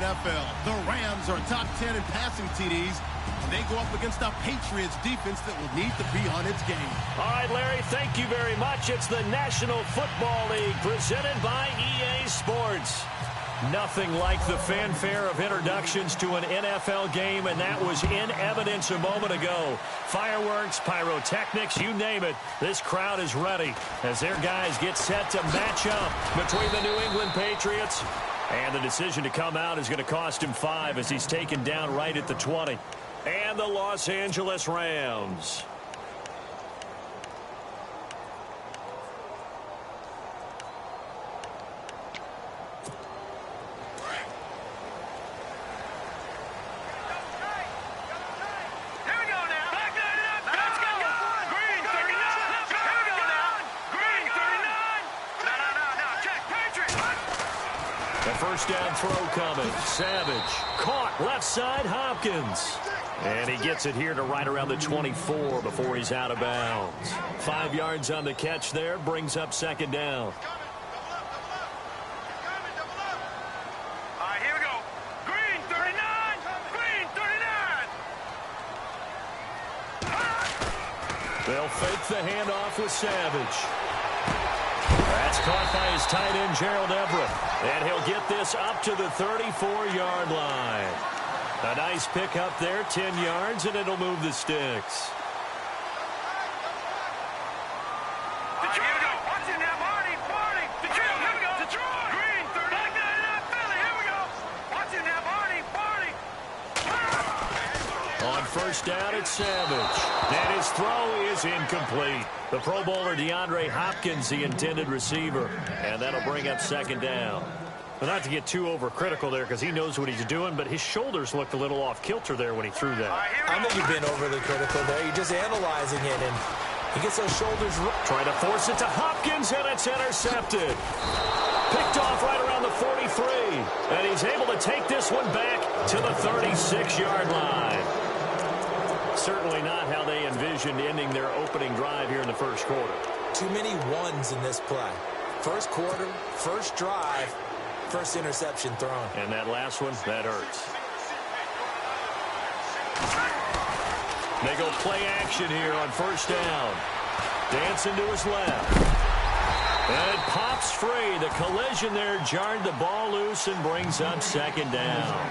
NFL. The Rams are top 10 in passing TDs. They go up against a Patriots defense that will need to be on its game. All right, Larry, thank you very much. It's the National Football League presented by EA Sports. Nothing like the fanfare of introductions to an NFL game, and that was in evidence a moment ago. Fireworks, pyrotechnics, you name it. This crowd is ready as their guys get set to match up between the New England Patriots. And the decision to come out is going to cost him 5 as he's taken down right at the 20. And the Los Angeles Rams. First down throw coming. Savage caught left side. Hopkins. And he gets it here to right around the 24 before he's out of bounds. 5 yards on the catch there. Brings up second down. All right, here we go. Green 39. Green 39. They'll fake the handoff with Savage. That's caught by his tight end, Gerald Everett. And he'll get this up to the 34-yard line. A nice pick up there, 10 yards, and it'll move the sticks. Detroit, here we go. Watch it now, Marty. Detroit, here we go. Detroit. Green 39, Philly, here we go. Watch it now, Marty. On first down, it's Savage. And his throw is incomplete. The Pro Bowler DeAndre Hopkins, the intended receiver. And that'll bring up second down. Well, not to get too overcritical there because he knows what he's doing, but his shoulders looked a little off kilter there when he threw that. I think you've been overly critical there. You're just analyzing it, and he gets those shoulders. Trying to force it to Hopkins, and it's intercepted. Picked off right around the 43. And he's able to take this one back to the 36-yard line. Certainly not how they envisioned ending their opening drive here in the first quarter. Too many ones in this play. First quarter, first drive, first interception thrown. And that last one, that hurts. They go play action here on first down. Dancing to his left. And it pops free. The collision there jarred the ball loose and brings up second down.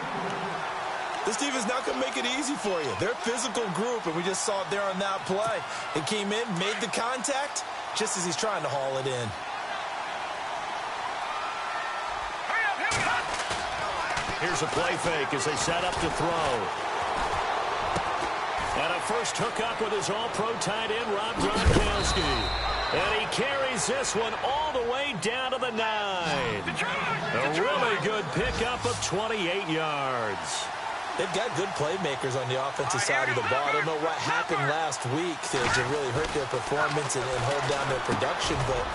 This defense not going to make it easy for you. They're a physical group, and we just saw it there on that play. It came in, made the contact, just as he's trying to haul it in. Here's a play fake as they set up to throw. And a first hookup with his all-pro tight end, Rob Gronkowski. And he carries this one all the way down to the 9. A really good pickup of 28 yards. They've got good playmakers on the offensive side of the ball. I don't know what happened last week to really hurt their performance and hold down their production, but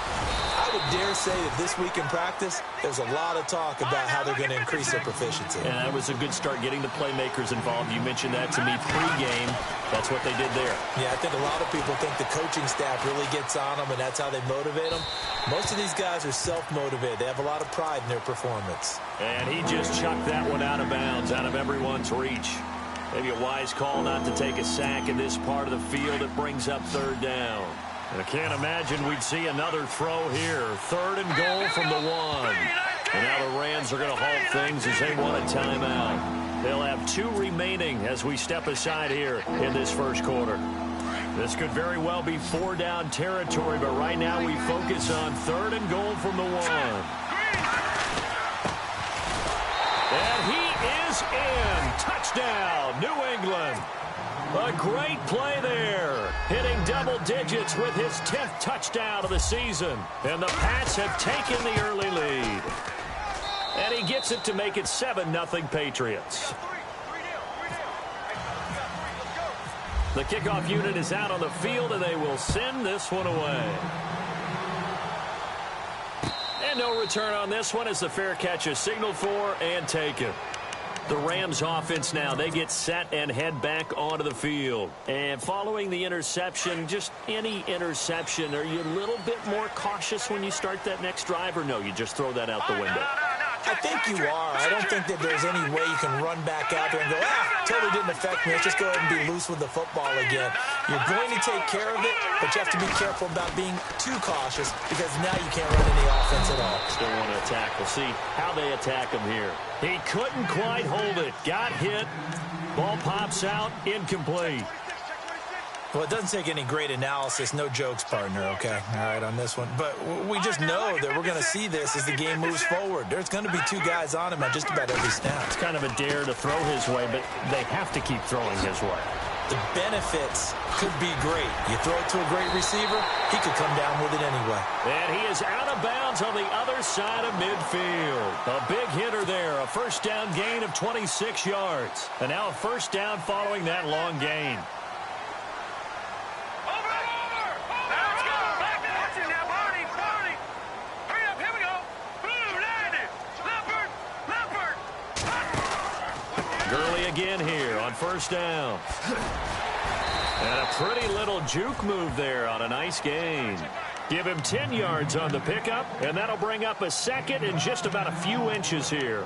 I would dare say that this week in practice, there's a lot of talk about how they're going to increase their proficiency. And that was a good start getting the playmakers involved. You mentioned that to me pregame. That's what they did there. Yeah, I think a lot of people think the coaching staff really gets on them, and that's how they motivate them. Most of these guys are self-motivated. They have a lot of pride in their performance. And he just chucked that one out of bounds, out of everyone's reach. Maybe a wise call not to take a sack in this part of the field. It brings up third down. And I can't imagine we'd see another throw here. Third and goal from the 1. And now the Rams are going to halt things as they want a timeout. They'll have 2 remaining as we step aside here in this first quarter. This could very well be 4-down territory, but right now we focus on third and goal from the 1. And he is in. Touchdown, New England. A great play there. Hitting double digits with his 10th touchdown of the season. And the Pats have taken the early lead. And he gets it to make it 7-0 Patriots. The kickoff unit is out on the field, and they will send this one away. And no return on this one as the fair catch is signaled for and taken. The Rams offense now, they get set and head back onto the field. And following the interception, just any interception, are you a little bit more cautious when you start that next drive, or no, you just throw that out the window? No. I think you are. I don't think that there's any way you can run back out there and go, totally didn't affect me. Let's just go ahead and be loose with the football again. You're going to take care of it, but you have to be careful about being too cautious because now you can't run any offense at all. Still want to attack. We'll see how they attack him here. He couldn't quite hold it. Got hit. Ball pops out. Incomplete. Well, it doesn't take any great analysis. No jokes, partner, okay? All right, on this one. But we just know that we're going to see this as the game moves forward. There's going to be two guys on him at just about every snap. It's kind of a dare to throw his way, but they have to keep throwing his way. The benefits could be great. You throw it to a great receiver, he could come down with it anyway. And he is out of bounds on the other side of midfield. A big hitter there. A first down gain of 26 yards. And now a first down following that long gain. Gurley again here on first down. And a pretty little juke move there on a nice gain. Give him 10 yards on the pickup, and that'll bring up a second and just about a few inches here.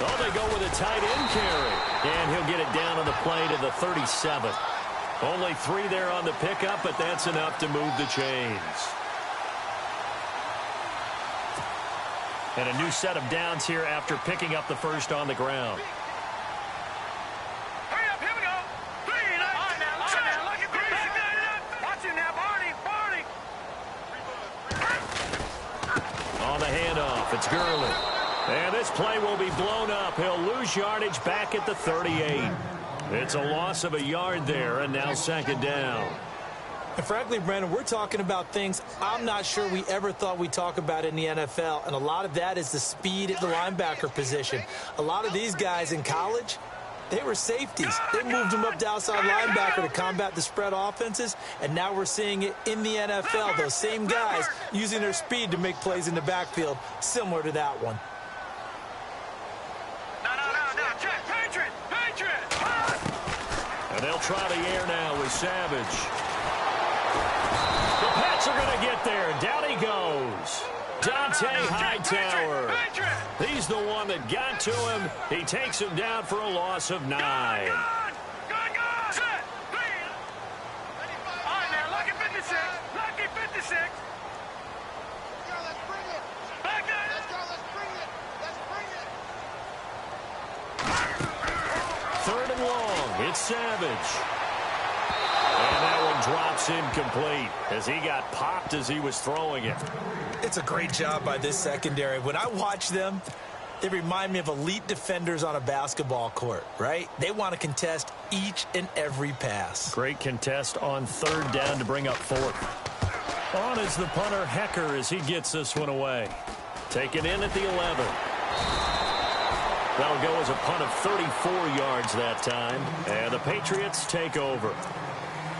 Oh, they go with a tight end carry. And he'll get it down on the play to the 37. Only 3 there on the pickup, but that's enough to move the chains. And a new set of downs here after picking up the first on the ground. Hurry up, here we go. 3, look at this. Watch it now, Barney. On the handoff, it's Gurley. And this play will be blown up. He'll lose yardage back at the 38. It's a loss of a yard there, and now second down. And frankly, Brandon, we're talking about things I'm not sure we ever thought we'd talk about in the NFL, and a lot of that is the speed at the linebacker position. A lot of these guys in college, they were safeties. They moved them up to outside linebacker to combat the spread offenses, and now we're seeing it in the NFL. Those same guys using their speed to make plays in the backfield, similar to that one. And they'll try the air now with Savage. The Pats are going to get there. Down he goes. Dante Hightower. He's the one that got to him. He takes him down for a loss of 9. Good. Set. 3. All right, now, lucky 56. Lucky 56. Let's bring it. Back there. Let's go. Let's bring it. Let's bring it. 3rd and long. It's Savage. And that one drops incomplete as he got popped as he was throwing it. It's a great job by this secondary. When I watch them, they remind me of elite defenders on a basketball court, right? They want to contest each and every pass. Great contest on 3rd down to bring up 4th. On is the punter, Hecker, as he gets this one away. Taken in at the 11. That'll go as a punt of 34 yards that time. And the Patriots take over.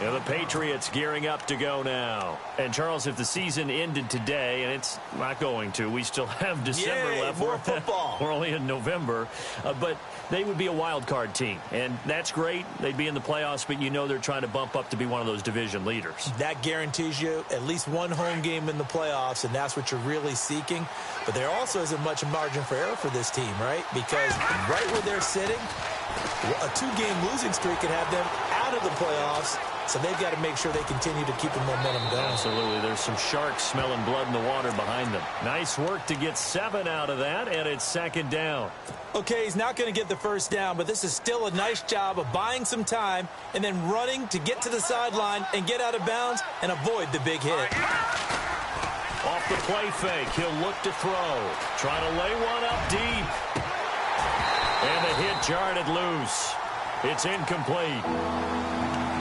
And the Patriots gearing up to go now. And, Charles, if the season ended today, and it's not going to, we still have December left. More football. We're only in November. But they would be a wild card team. And that's great. They'd be in the playoffs, but you know they're trying to bump up to be one of those division leaders. That guarantees you at least one home game in the playoffs, and that's what you're really seeking. But there also isn't much margin for error for this team, right? Because right where they're sitting, a 2-game losing streak could have them out of the playoffs. So they've got to make sure they continue to keep the momentum going. Absolutely. There's some sharks smelling blood in the water behind them. Nice work to get 7 out of that, and it's second down. Okay, he's not going to get the first down, but this is still a nice job of buying some time and then running to get to the sideline and get out of bounds and avoid the big hit. Off the play fake, he'll look to throw. Trying to lay one up deep. And the hit jarred it loose. It's incomplete.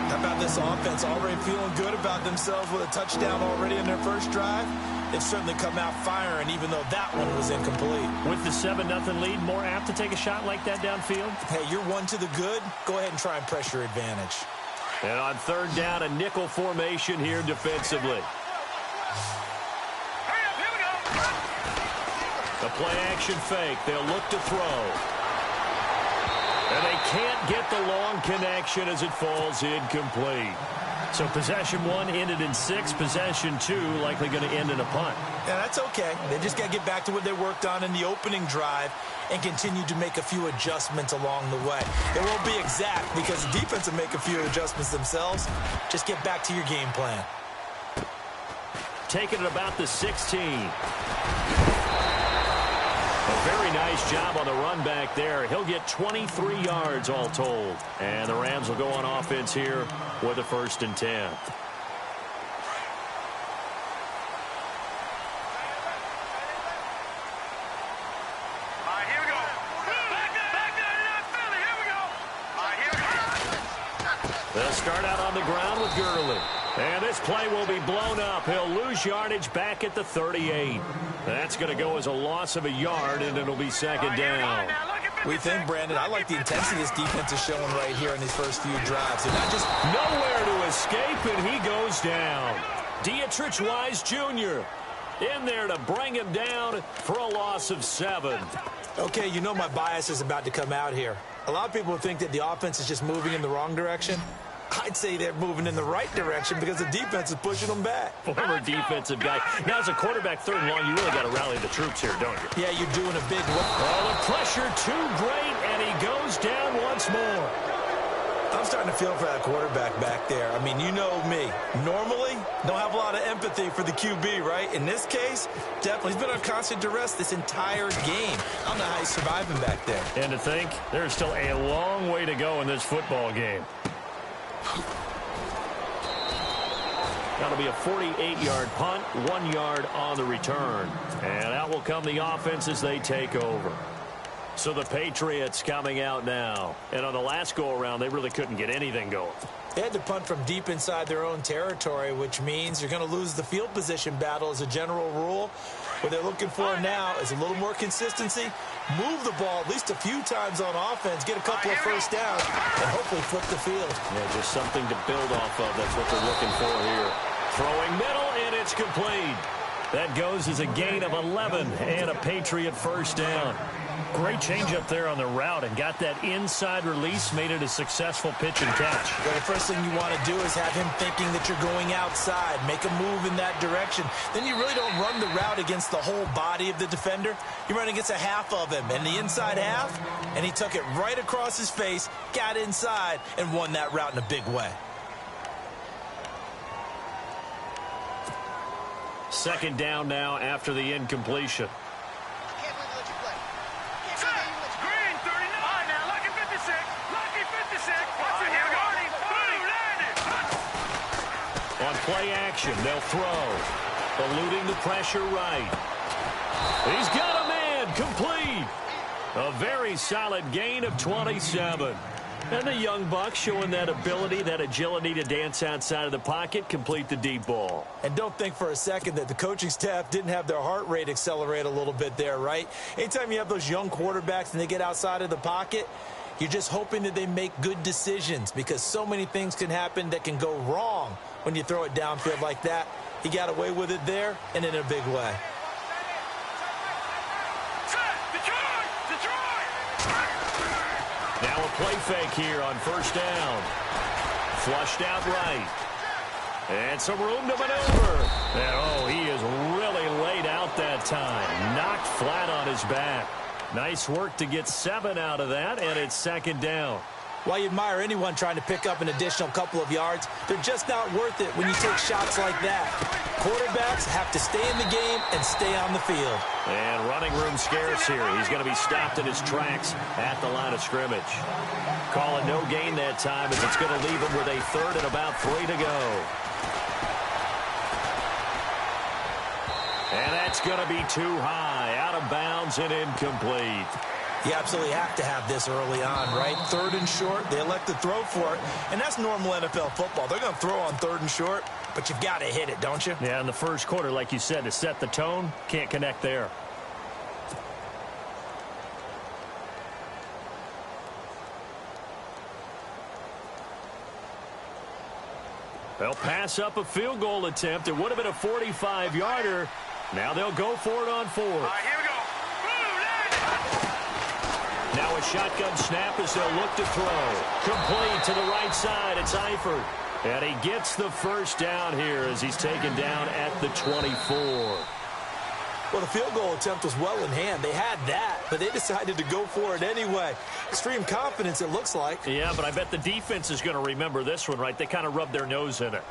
How about this offense already feeling good about themselves with a touchdown already in their first drive? They've certainly come out firing, even though that one was incomplete. With the 7-0 lead, more apt to take a shot like that downfield? Hey, you're one to the good. Go ahead and try and press your advantage. And on 3rd down, a nickel formation here defensively. Hurry up, here we go. The play action fake. They'll look to throw. And they can't get the long connection as it falls incomplete. So possession one ended in 6. Possession 2 likely going to end in a punt. Yeah, that's okay. They just got to get back to what they worked on in the opening drive and continue to make a few adjustments along the way. It won't be exact because the defense will make a few adjustments themselves. Just get back to your game plan. Taking it about the 16. A very nice job on the run back there. He'll get 23 yards all told. And the Rams will go on offense here with a 1st and 10. All right, here we go. Back there, Philly. Here we go. All right, here we go. They'll start out on the ground with Gurley. And this play will be blown up. He'll lose yardage back at the 38. That's going to go as a loss of a yard, and it'll be 2nd down. We think, Brandon, I like the intensity this defense is showing right here in these first few drives. They're not just nowhere to escape, and he goes down. Dietrich Wise Jr. in there to bring him down for a loss of 7. Okay, you know my bias is about to come out here. A lot of people think that the offense is just moving in the wrong direction. I'd say they're moving in the right direction because the defense is pushing them back. Former defensive guy. Now, as a quarterback 3rd and long, you really got to rally the troops here, don't you? Yeah, you're doing a big one. Oh, the pressure too great, and he goes down once more. I'm starting to feel for that quarterback back there. I mean, you know me. Normally, don't have a lot of empathy for the QB, right? In this case, definitely. He's been on constant duress this entire game. I don't know how he's surviving back there. And to think, there's still a long way to go in this football game. That'll be a 48-yard punt, 1 yard on the return. And out will come the offense as they take over. So the Patriots coming out now. And on the last go-around, they really couldn't get anything going. They had to punt from deep inside their own territory, which means you're going to lose the field position battle as a general rule. What they're looking for now is a little more consistency, move the ball at least a few times on offense, get a couple of first downs, and hopefully flip the field. Yeah, just something to build off of. That's what they're looking for here. Throwing middle, and it's complete. That goes as a gain of 11 and a Patriot 1st down. Great change up there on the route and got that inside release, made it a successful pitch and catch. Well, the first thing you want to do is have him thinking that you're going outside, make a move in that direction. Then you really don't run the route against the whole body of the defender. You run against a half of him, and the inside half, and he took it right across his face, got inside, and won that route in a big way. 2nd down now after the incompletion. Green, 39. All right, now, lucky 56. Lucky 56. Watch it, here we go. On play action, they'll throw. Eluding the pressure right. He's got a man, complete. A very solid gain of 27. And the young buck showing that ability, that agility to dance outside of the pocket, complete the deep ball. And don't think for a second that the coaching staff didn't have their heart rate accelerate a little bit there, right? Anytime you have those young quarterbacks and they get outside of the pocket, you're just hoping that they make good decisions because so many things can happen that can go wrong when you throw it downfield like that. He got away with it there and in a big way. Now a play fake here on 1st down. Flushed out right. And some room to maneuver. And, oh, he is really laid out that time. Knocked flat on his back. Nice work to get 7 out of that, and it's 2nd down. While you admire anyone trying to pick up an additional couple of yards, they're just not worth it when you take shots like that. Quarterbacks have to stay in the game and stay on the field. And running room scarce here. He's going to be stopped in his tracks at the line of scrimmage. Call it no gain that time as it's going to leave him with a 3rd and about 3 to go. And that's going to be too high. Out of bounds and incomplete. You absolutely have to have this early on, right? 3rd and short, they elect to throw for it. And that's normal NFL football. They're going to throw on 3rd and short, but you've got to hit it, don't you? Yeah, in the first quarter, like you said, to set the tone, can't connect there. They'll pass up a field goal attempt. It would have been a 45-yarder. Now they'll go for it on 4th. All right, here we go. Now a shotgun snap as they'll look to throw. Complete to the right side. It's Eifert. And he gets the first down here as he's taken down at the 24. Well, the field goal attempt was well in hand. They had that, but they decided to go for it anyway. Extreme confidence, it looks like. Yeah, but I bet the defense is going to remember this one, right? They kind of rubbed their nose in it.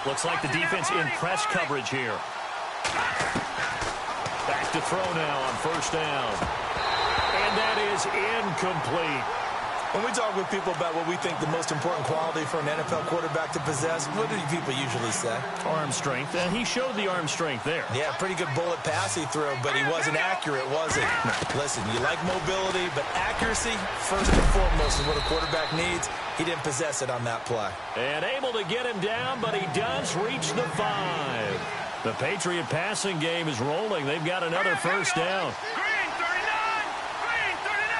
Looks like the defense in press coverage here. Back to throw now on first down. And that is incomplete. When we talk with people about what we think the most important quality for an NFL quarterback to possess, what do people usually say? Arm strength, and he showed the arm strength there. Yeah, pretty good bullet pass he threw, but he wasn't accurate, was he? Listen, you like mobility, but accuracy, first and foremost, is what a quarterback needs. He didn't possess it on that play. And able to get him down, but he does reach the 5. The Patriot passing game is rolling. They've got another first down. Green 39! Green 39!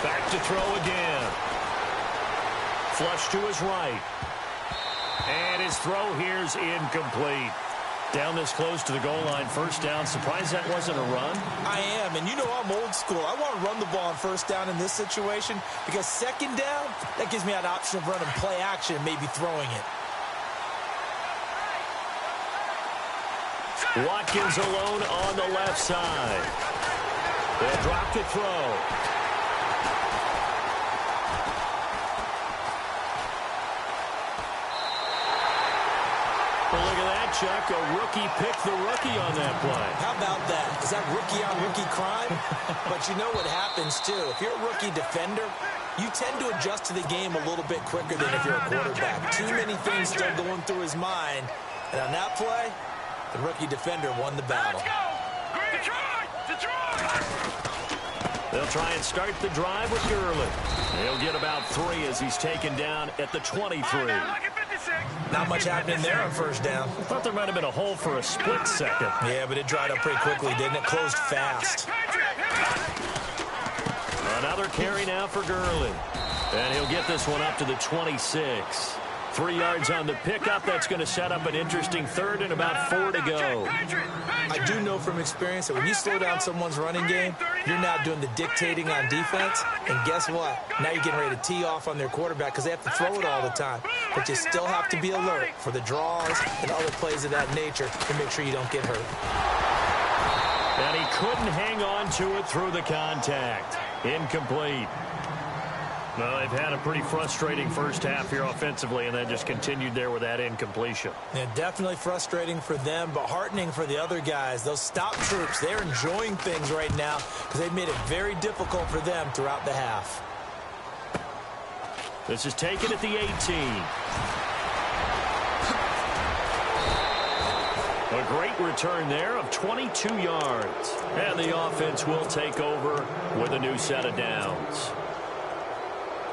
Back to throw again. Flush to his right. And his throw here's incomplete. Down this close to the goal line, first down. Surprised that wasn't a run? I am, and you know I'm old school. I want to run the ball on first down in this situation because second down, that gives me an option of running play action and maybe throwing it. Watkins alone on the left side. They'll drop to throw. Well, look at that, Chuck. A rookie picked the rookie on that play. How about that? Is that rookie-on-rookie crime? But you know what happens, too. If you're a rookie defender, you tend to adjust to the game a little bit quicker than if you're a quarterback. Too many things still going through his mind. And on that play, the rookie defender won the battle. Let's go! Detroit! Detroit! They'll try and start the drive with Gurley. He'll get about 3 as he's taken down at the 23. Not much happening there on first down. I thought there might have been a hole for a split second. Yeah, but it dried up pretty quickly, didn't it? Closed fast. Another carry now for Gurley. And he'll get this one up to the 26. 3 yards on the pickup. That's going to set up an interesting third and about 4 to go. I do know from experience that when you slow down someone's running game, you're now doing the dictating on defense. And guess what? Now you're getting ready to tee off on their quarterback because they have to throw it all the time. But you still have to be alert for the draws and other plays of that nature to make sure you don't get hurt. And he couldn't hang on to it through the contact. Incomplete. Well, they've had a pretty frustrating first half here offensively, and then just continued there with that incompletion. Yeah, definitely frustrating for them, but heartening for the other guys. Those stop troops, they're enjoying things right now because they've made it very difficult for them throughout the half. This is taken at the 18. A great return there of 22 yards. And the offense will take over with a new set of downs.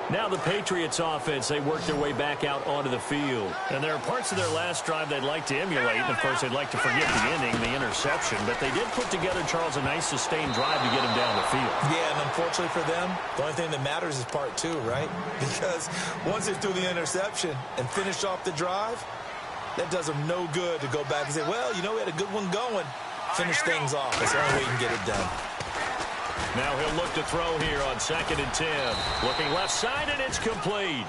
Now the Patriots offense, they work their way back out onto the field. And there are parts of their last drive they'd like to emulate. And, of course, they'd like to forget the ending, the interception. But they did put together, Charles, a nice sustained drive to get him down the field. Yeah, and unfortunately for them, the only thing that matters is part 2, right? Because once they threw the interception and finished off the drive, that does them no good to go back and say, well, you know, we had a good one going. Finish things off. That's the only way you can get it done. Now he'll look to throw here on 2nd and 10. Looking left side, and it's complete.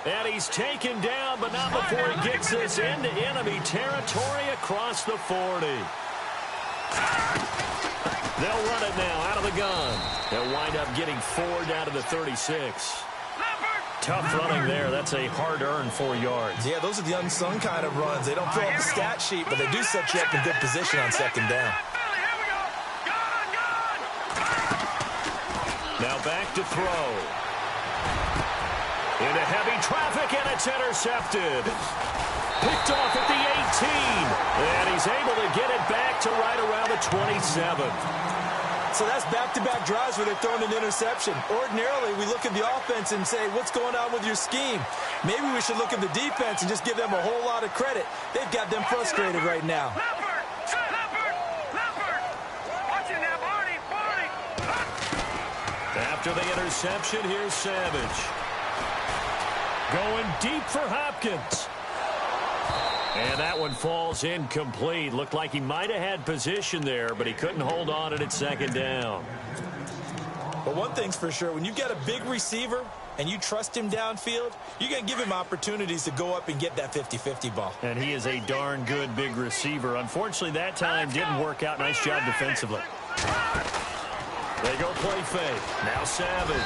And he's taken down, but not before he gets this into enemy territory across the 40. They'll run it now out of the gun. They'll wind up getting 4 down to the 36. Tough running there. That's a hard-earned 4 yards. Yeah, those are the unsung kind of runs. They don't fill up the stat sheet, but they do set you up in good position on 2nd down. Now back to throw. Into heavy traffic, and it's intercepted. Picked off at the 18. And he's able to get it back to right around the 27. So that's back-to-back drives where they're throwing an interception. Ordinarily, we look at the offense and say, what's going on with your scheme? Maybe we should look at the defense and just give them a whole lot of credit. They've got them frustrated right now. After the interception, here's Savage. Going deep for Hopkins. And that one falls incomplete. Looked like he might have had position there, but he couldn't hold on at second down. But one thing's for sure, when you've got a big receiver and you trust him downfield, you're going to give him opportunities to go up and get that 50-50 ball. And he is a darn good big receiver. Unfortunately, that time didn't work out. Nice job defensively. They go play fake. Now Savage.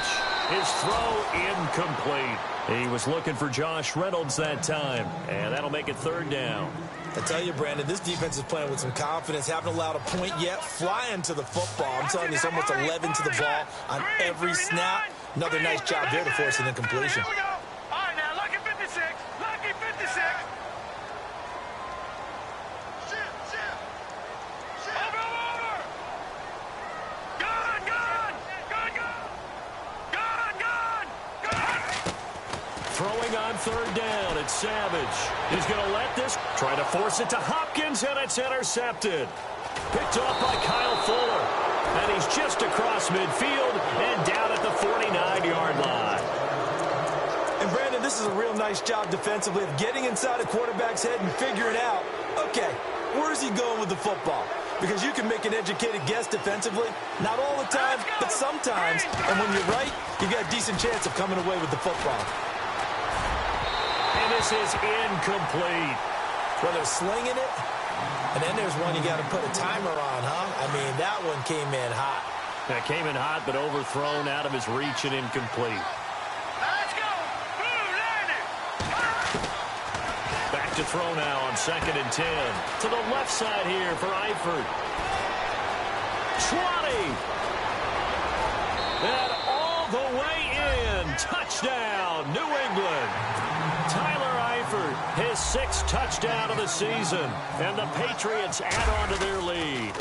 His throw incomplete. He was looking for Josh Reynolds that time. And that'll make it third down. I tell you, Brandon, this defense is playing with some confidence. Haven't allowed a point yet. Flying to the football. I'm telling you, it's almost 11 to the ball on every snap. Another nice job there to force an incompletion. Here we go. All right, now, lucky 56. Lucky 56. Over. Gone. Throwing on third down, it's Savage. He's going to let this, try to force it to Hopkins, and it's intercepted. Picked off by Kyle Fuller. And he's just across midfield and down at the 49-yard line. And, Brandon, this is a real nice job defensively of getting inside a quarterback's head and figuring out, okay, where's he going with the football? Because you can make an educated guess defensively. Not all the time, but sometimes. And when you're right, you got a decent chance of coming away with the football. And this is incomplete. Well, they're slinging it. And then there's one you got to put a timer on, huh? I mean, that one came in hot. That came in hot, but overthrown out of his reach and incomplete. Let's go. Blue landing. Back to throw now on 2nd and 10. To the left side here for Eifert. 20. And all the way in. Touchdown, New England. Tyler Eifert, his 6th touchdown of the season. And the Patriots add on to their lead.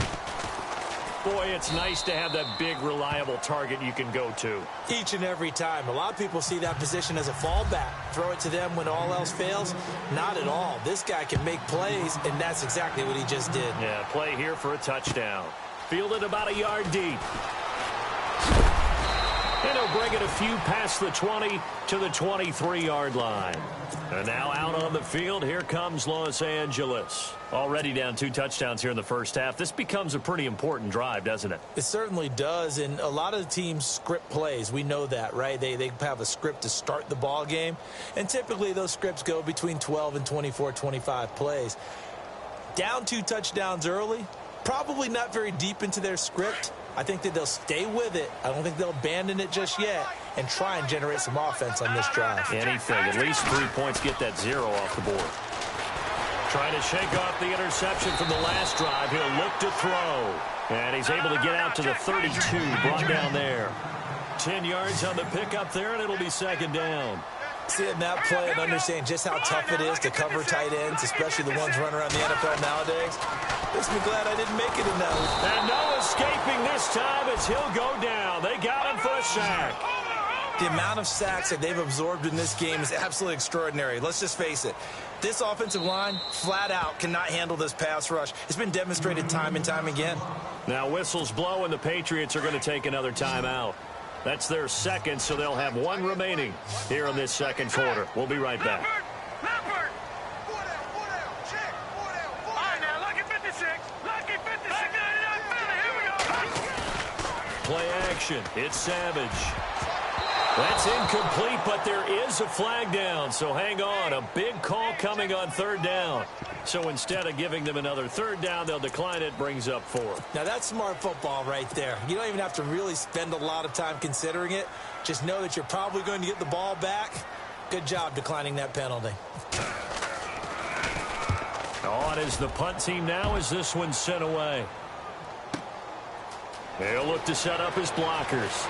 Boy, it's nice to have that big, reliable target you can go to. Each and every time. A lot of people see that position as a fallback. Throw it to them when all else fails. Not at all. This guy can make plays, and that's exactly what he just did. Yeah, play here for a touchdown. Fielded about a yard deep. And he'll bring it a few past the 20 to the 23-yard line. And now out on the field, here comes Los Angeles. Already down 2 touchdowns here in the first half. This becomes a pretty important drive, doesn't it? It certainly does, and a lot of the teams script plays. We know that, right? They have a script to start the ball game, and typically those scripts go between 12 and 24, 25 plays. Down 2 touchdowns early, probably not very deep into their script. I think that they'll stay with it. I don't think they'll abandon it just yet and try and generate some offense on this drive. Anything. At least 3 points, get that 0 off the board. Trying to shake off the interception from the last drive. He'll look to throw. And he's able to get out to the 32. Brought down there. 10 yards on the pickup there, and it'll be 2nd down. Seeing that play and understanding just how tough it is to cover tight ends, especially the ones running around the NFL nowadays, makes me glad I didn't make it in that one. And no escaping this time as he'll go down. They got him for a sack. The amount of sacks that they've absorbed in this game is absolutely extraordinary. Let's just face it. This offensive line, flat out, cannot handle this pass rush. It's been demonstrated time and time again. Now whistles blow, and the Patriots are going to take another timeout. That's their 2nd, so they'll have 1 remaining here in this 2nd quarter. We'll be right back. Leopard. 4 down. Check. 4 down. All right, now, lucky 56. Lucky 56. Here we go. Play action. It's Savage. That's incomplete, but there is a flag down, so hang on. A big call coming on 3rd down. So instead of giving them another 3rd down, they'll decline it, brings up 4. Now, that's smart football right there. You don't even have to really spend a lot of time considering it. Just know that you're probably going to get the ball back. Good job declining that penalty. On is the punt team now as this one's sent away. They'll look to set up his blockers.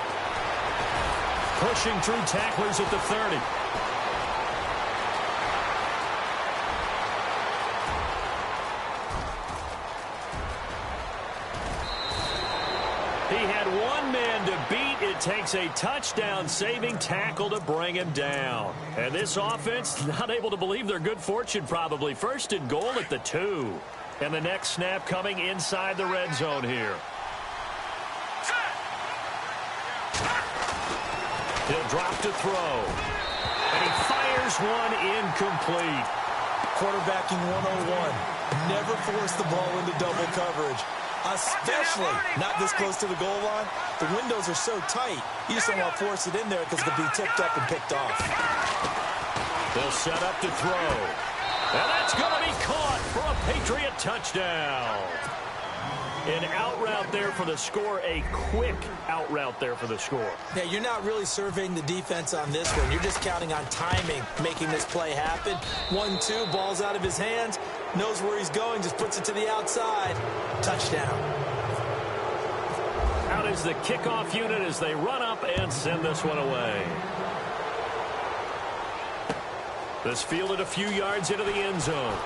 Pushing through tacklers at the 30. He had 1 man to beat. It takes a touchdown-saving tackle to bring him down. And this offense, not able to believe their good fortune probably. 1st and goal at the 2. And the next snap coming inside the red zone here. He'll drop to throw. And he fires one incomplete. Quarterbacking 101. Never force the ball into double coverage, especially not this close to the goal line. The windows are so tight, you just don't want to force it in there because it could be tipped up and picked off. They'll set up to throw. And that's going to be caught for a Patriot touchdown. An out route there for the score, a quick out route there for the score. Yeah, you're not really surveying the defense on this one. You're just counting on timing, making this play happen. 1-2, ball's out of his hands, knows where he's going, just puts it to the outside. Touchdown. Out is the kickoff unit as they run up and send this one away. This fielded a few yards into the end zone.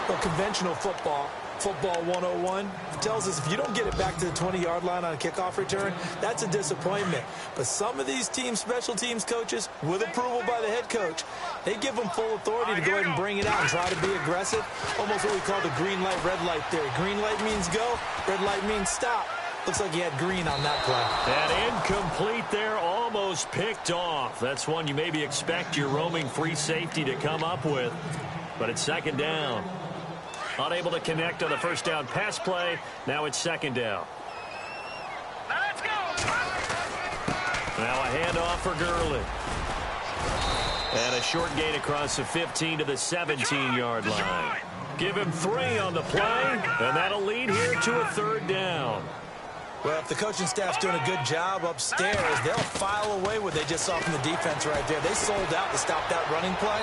Well, conventional football 101, tells us if you don't get it back to the 20-yard line on a kickoff return, that's a disappointment. But some of these team special teams coaches, with approval by the head coach, they give them full authority to go ahead and bring it out and try to be aggressive. Almost what we call the green light, red light theory. Green light means go, red light means stop. Looks like he had green on that play. And incomplete there, almost picked off. That's one you maybe expect your roaming free safety to come up with. But it's second down. Unable to connect on the first down pass play. Now it's second down. Now let's go. Now a handoff for Gurley. And a short gain across the 15 to the 17-yard line. Give him 3 on the play, and that'll lead here to a third down. Well, if the coaching staff's doing a good job upstairs, they'll file away what they just saw from the defense right there. They sold out to stop that running play.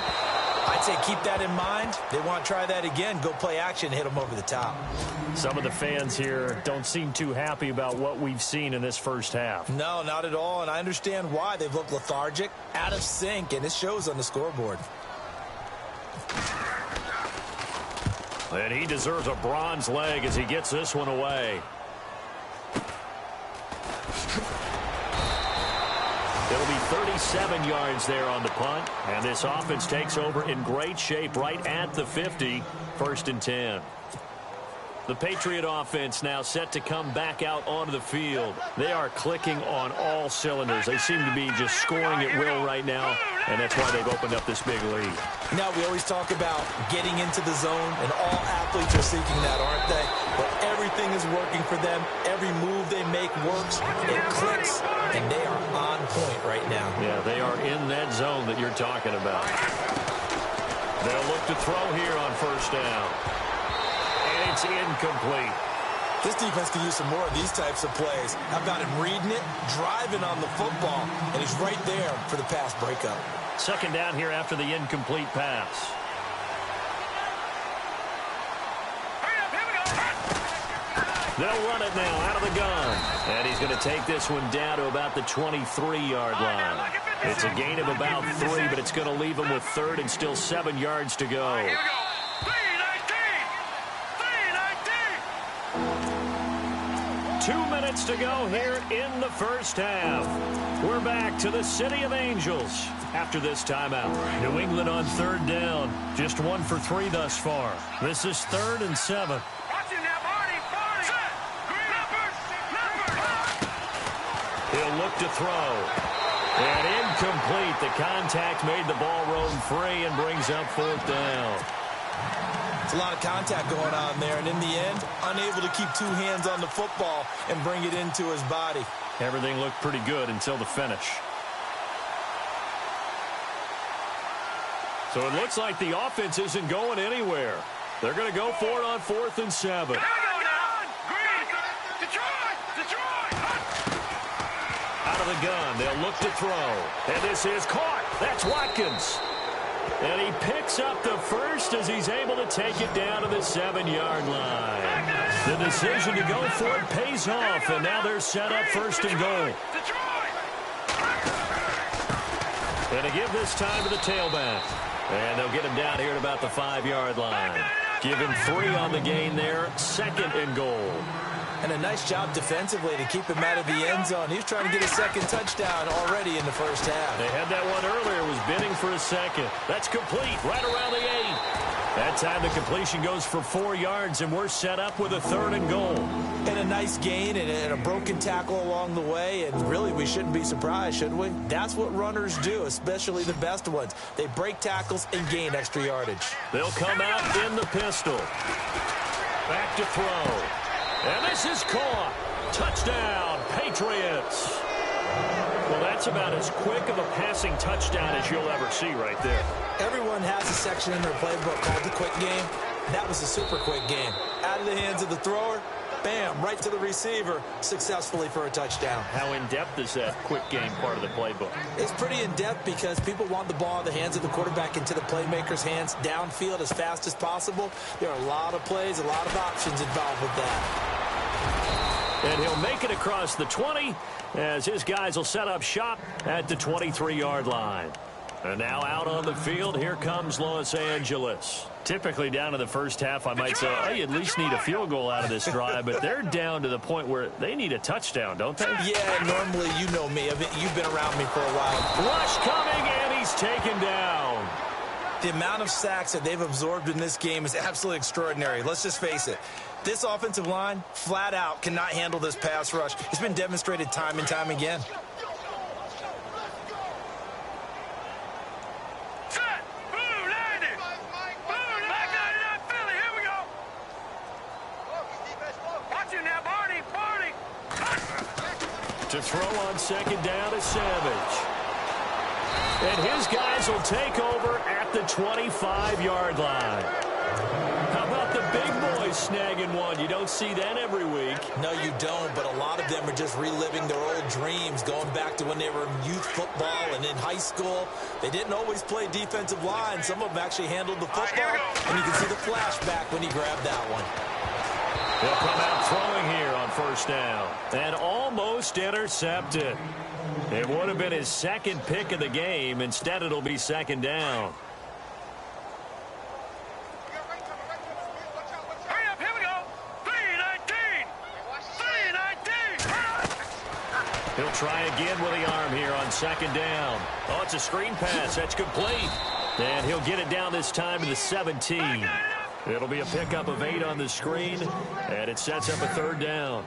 I'd say keep that in mind. They want to try that again, go play action, hit them over the top. Some of the fans here don't seem too happy about what we've seen in this first half. No, not at all, and I understand why. They've looked lethargic, out of sync, and it shows on the scoreboard. And he deserves a bronze leg as he gets this one away. It'll be 37 yards there on the punt, and this offense takes over in great shape right at the 50, 1st and 10. The Patriot offense now set to come back out onto the field. They are clicking on all cylinders. They seem to be just scoring at will right now, and that's why they've opened up this big lead. Now, we always talk about getting into the zone, and all athletes are seeking that, aren't they? But everything is working for them. Every move they make works. It clicks, and they are on point right now. Yeah, they are in that zone that you're talking about. They'll look to throw here on first down. And it's incomplete. This defense can use some more of these types of plays. How about him reading it, driving on the football, and he's right there for the pass breakup. Second down here after the incomplete pass. They'll run it now out of the gun. And he's going to take this one down to about the 23-yard line. It's a gain of about 3, but it's going to leave him with 3rd and still 7 yards to go. Here we go. 2 minutes to go here in the first half. We're back to the City of Angels after this timeout. New England on 3rd down. Just 1 for 3 thus far. This is 3rd and 7. Watching that, Marty. He'll look to throw. And incomplete. The contact made the ball roam free and brings up 4th down. It's a lot of contact going on there, and in the end, unable to keep 2 hands on the football and bring it into his body. Everything looked pretty good until the finish. So it looks like the offense isn't going anywhere. They're going to go for it on 4th and 7. Out of the gun, they'll look to throw. And this is caught. That's Watkins. And he picks up the first as he's able to take it down to the 7-yard line. The decision to go for it pays off, and now they're set up 1st and goal. And to give this time to the tailback. And they'll get him down here at about the 5-yard line. Give him 3 on the gain there, 2nd and goal. And a nice job defensively to keep him out of the end zone. He was trying to get a 2nd touchdown already in the first half. They had that one earlier, was bidding for a 2nd. That's complete, right around the 8. That time the completion goes for 4 yards, and we're set up with a 3rd and goal. And a nice gain and a broken tackle along the way, and really we shouldn't be surprised, should we? That's what runners do, especially the best ones. They break tackles and gain extra yardage. They'll come out in the pistol. Back to throw. And this is caught. Touchdown, Patriots. Well, that's about as quick of a passing touchdown as you'll ever see right there. Everyone has a section in their playbook called the quick game. That was a super quick game. Out of the hands of the thrower, bam, right to the receiver, successfully for a touchdown. How in-depth is that quick game part of the playbook? It's pretty in-depth because people want the ball in the hands of the quarterback into the playmaker's hands downfield as fast as possible. There are a lot of plays, a lot of options involved with that. And he'll make it across the 20 as his guys will set up shop at the 23-yard line. And now out on the field, here comes Los Angeles. Typically down in the first half, I might say, hey, at least need a field goal out of this drive, but they're down to the point where they need a touchdown, don't they? Yeah, normally you know me. You've been around me for a while. Rush coming, and he's taken down. The amount of sacks that they've absorbed in this game is absolutely extraordinary. Let's just face it. This offensive line, flat out, cannot handle this pass rush. It's been demonstrated time and time again. To throw on second down is Savage. And his guys will take over at the 25-yard line. How about the big boys snagging one? You don't see that every week. No, you don't, but a lot of them are just reliving their old dreams, going back to when they were in youth football and in high school. They didn't always play defensive line. Some of them actually handled the football, and you can see the flashback when he grabbed that one. He'll come out throwing here on first down. And almost intercepted. It would have been his second pick of the game. Instead, it'll be second down. Hurry up, here we go. 3-19. 3-19. He'll try again with the arm here on second down. Oh, it's a screen pass. That's complete. And he'll get it down this time to the 17. It'll be a pickup of 8 on the screen, and it sets up a third down.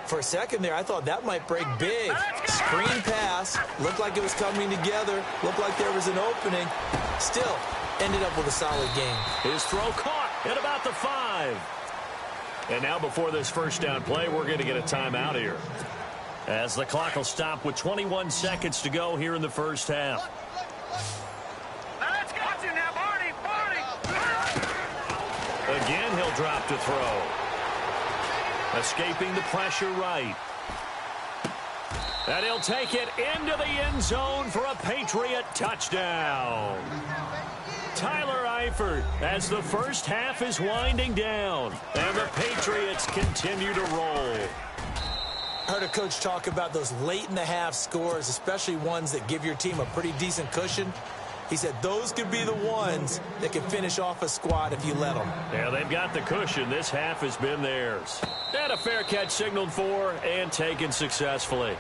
For a second there, I thought that might break big. Screen pass. Looked like it was coming together. Looked like there was an opening. Still, ended up with a solid game. His throw caught at about the 5. And now before this first down play, we're going to get a timeout here, as the clock will stop with 21 seconds to go here in the first half. Again, he'll drop to throw. Escaping the pressure right. And he'll take it into the end zone for a Patriot touchdown. Tyler Eifert as the first half is winding down. And the Patriots continue to roll. I heard a coach talk about those late-in-the-half scores, especially ones that give your team a pretty decent cushion. He said those could be the ones that can finish off a squad if you let them. Yeah, they've got the cushion. This half has been theirs. And a fair catch signaled for and taken successfully.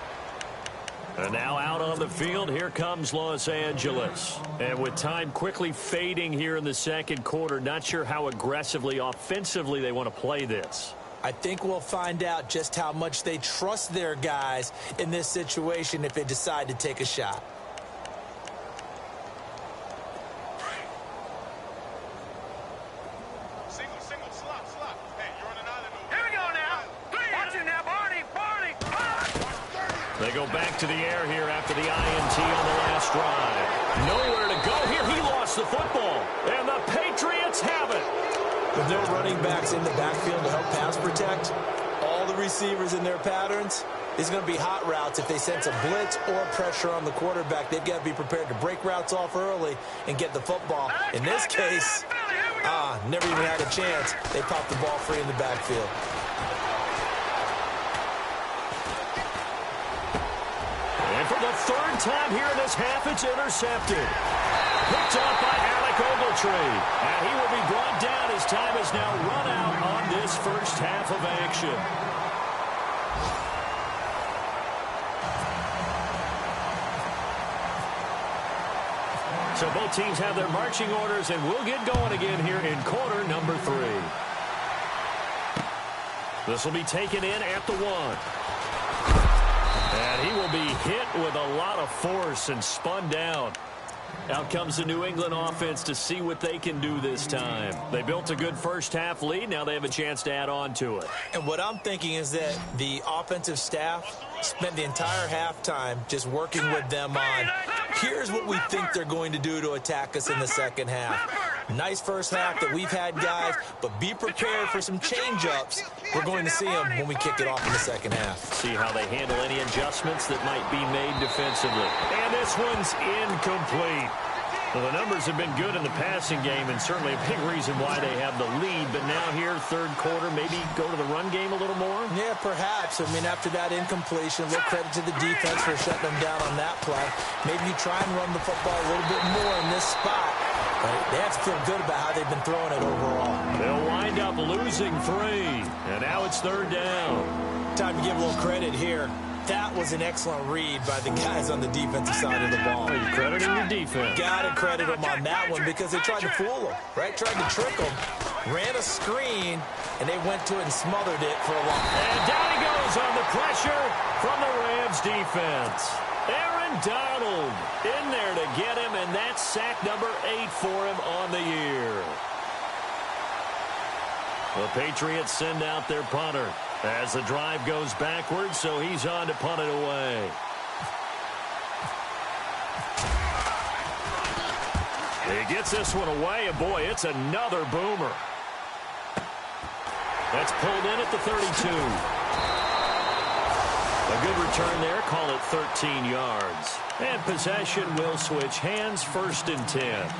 And now out on the field, here comes Los Angeles. And with time quickly fading here in the second quarter, not sure how aggressively, offensively they want to play this. I think we'll find out just how much they trust their guys in this situation if they decide to take a shot. They go back to the air here after the INT on the last drive. Nowhere to go here. He lost the football. And the Patriots have it. With no running backs in the backfield to help pass protect, all the receivers in their patterns, is going to be hot routes if they sense a blitz or pressure on the quarterback. They've got to be prepared to break routes off early and get the football. In this case, never even had a chance. They popped the ball free in the backfield. And for the third time here in this half, it's intercepted. Picked off by Alec Ogletree. And he will be brought down as time is now run out on this first half of action. So both teams have their marching orders, and we'll get going again here in quarter number 3. This will be taken in at the 1. And he will be hit with a lot of force and spun down. Out comes the New England offense to see what they can do this time. They built a good first-half lead. Now they have a chance to add on to it. And what I'm thinking is that the offensive staff spent the entire halftime just working with them on, here's what we think they're going to do to attack us in the second half. Nice first half that we've had, guys, but be prepared for some change-ups. We're going to see them when we kick it off in the second half. See how they handle any adjustments that might be made defensively. And this one's incomplete. Well, the numbers have been good in the passing game, and certainly a big reason why they have the lead. But now here, third quarter, maybe go to the run game a little more? Yeah, perhaps. I mean, after that incompletion, a little credit to the defense for shutting them down on that play. Maybe you try and run the football a little bit more in this spot. But they have to feel good about how they've been throwing it overall. They'll wind up losing 3, and now it's third down. Time to give a little credit here. That was an excellent read by the guys on the defensive side of the ball. You're crediting your defense. Got to credit them on that one because they tried to fool them, right? Tried to trick them, ran a screen, and they went to it and smothered it for a long time. And down he goes on the pressure from the Rams defense. Aaron Donald in there to get him, and that's sack number 8 for him on the year. The Patriots send out their punter as the drive goes backwards, so he's on to punt it away. He gets this one away, and boy, it's another boomer. That's pulled in at the 32. A good return there, call it 13 yards. And possession will switch hands, 1st and 10.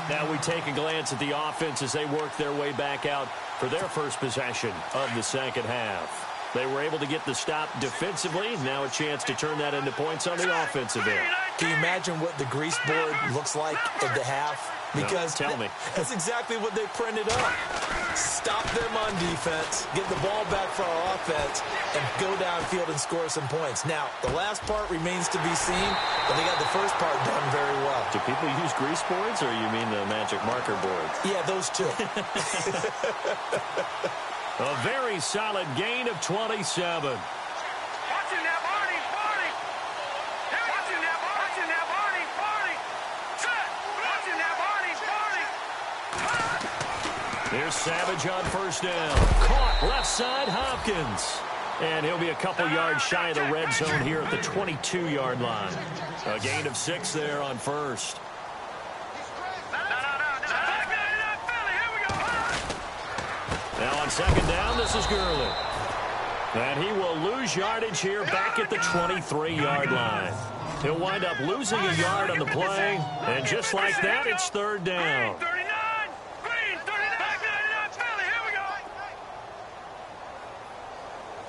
Now we take a glance at the offense as they work their way back out for their first possession of the second half. They were able to get the stop defensively. Now a chance to turn that into points on the offensive end. Can you imagine what the grease board looks like at the half? Because no, tell me. That's exactly what they printed up. Stop them on defense, get the ball back for our offense, and go downfield and score some points. Now, the last part remains to be seen, but they got the first part done very well. Do people use grease boards, or you mean the magic marker boards? Yeah, those two. A very solid gain of 27. Watching that Barney, Barney. Watching that Barney, Barney. Set. Watching that Barney, Barney. There's Savage on first down. Caught left side, Hopkins. And he'll be a couple yards shy of the red zone here at the 22-yard line. A gain of 6 there on first. Now on second down, this is Gurley. And he will lose yardage here back at the 23-yard line. He'll wind up losing a yard on the play. And just like that, it's third down. Green, 39, 39, Philly, here we go.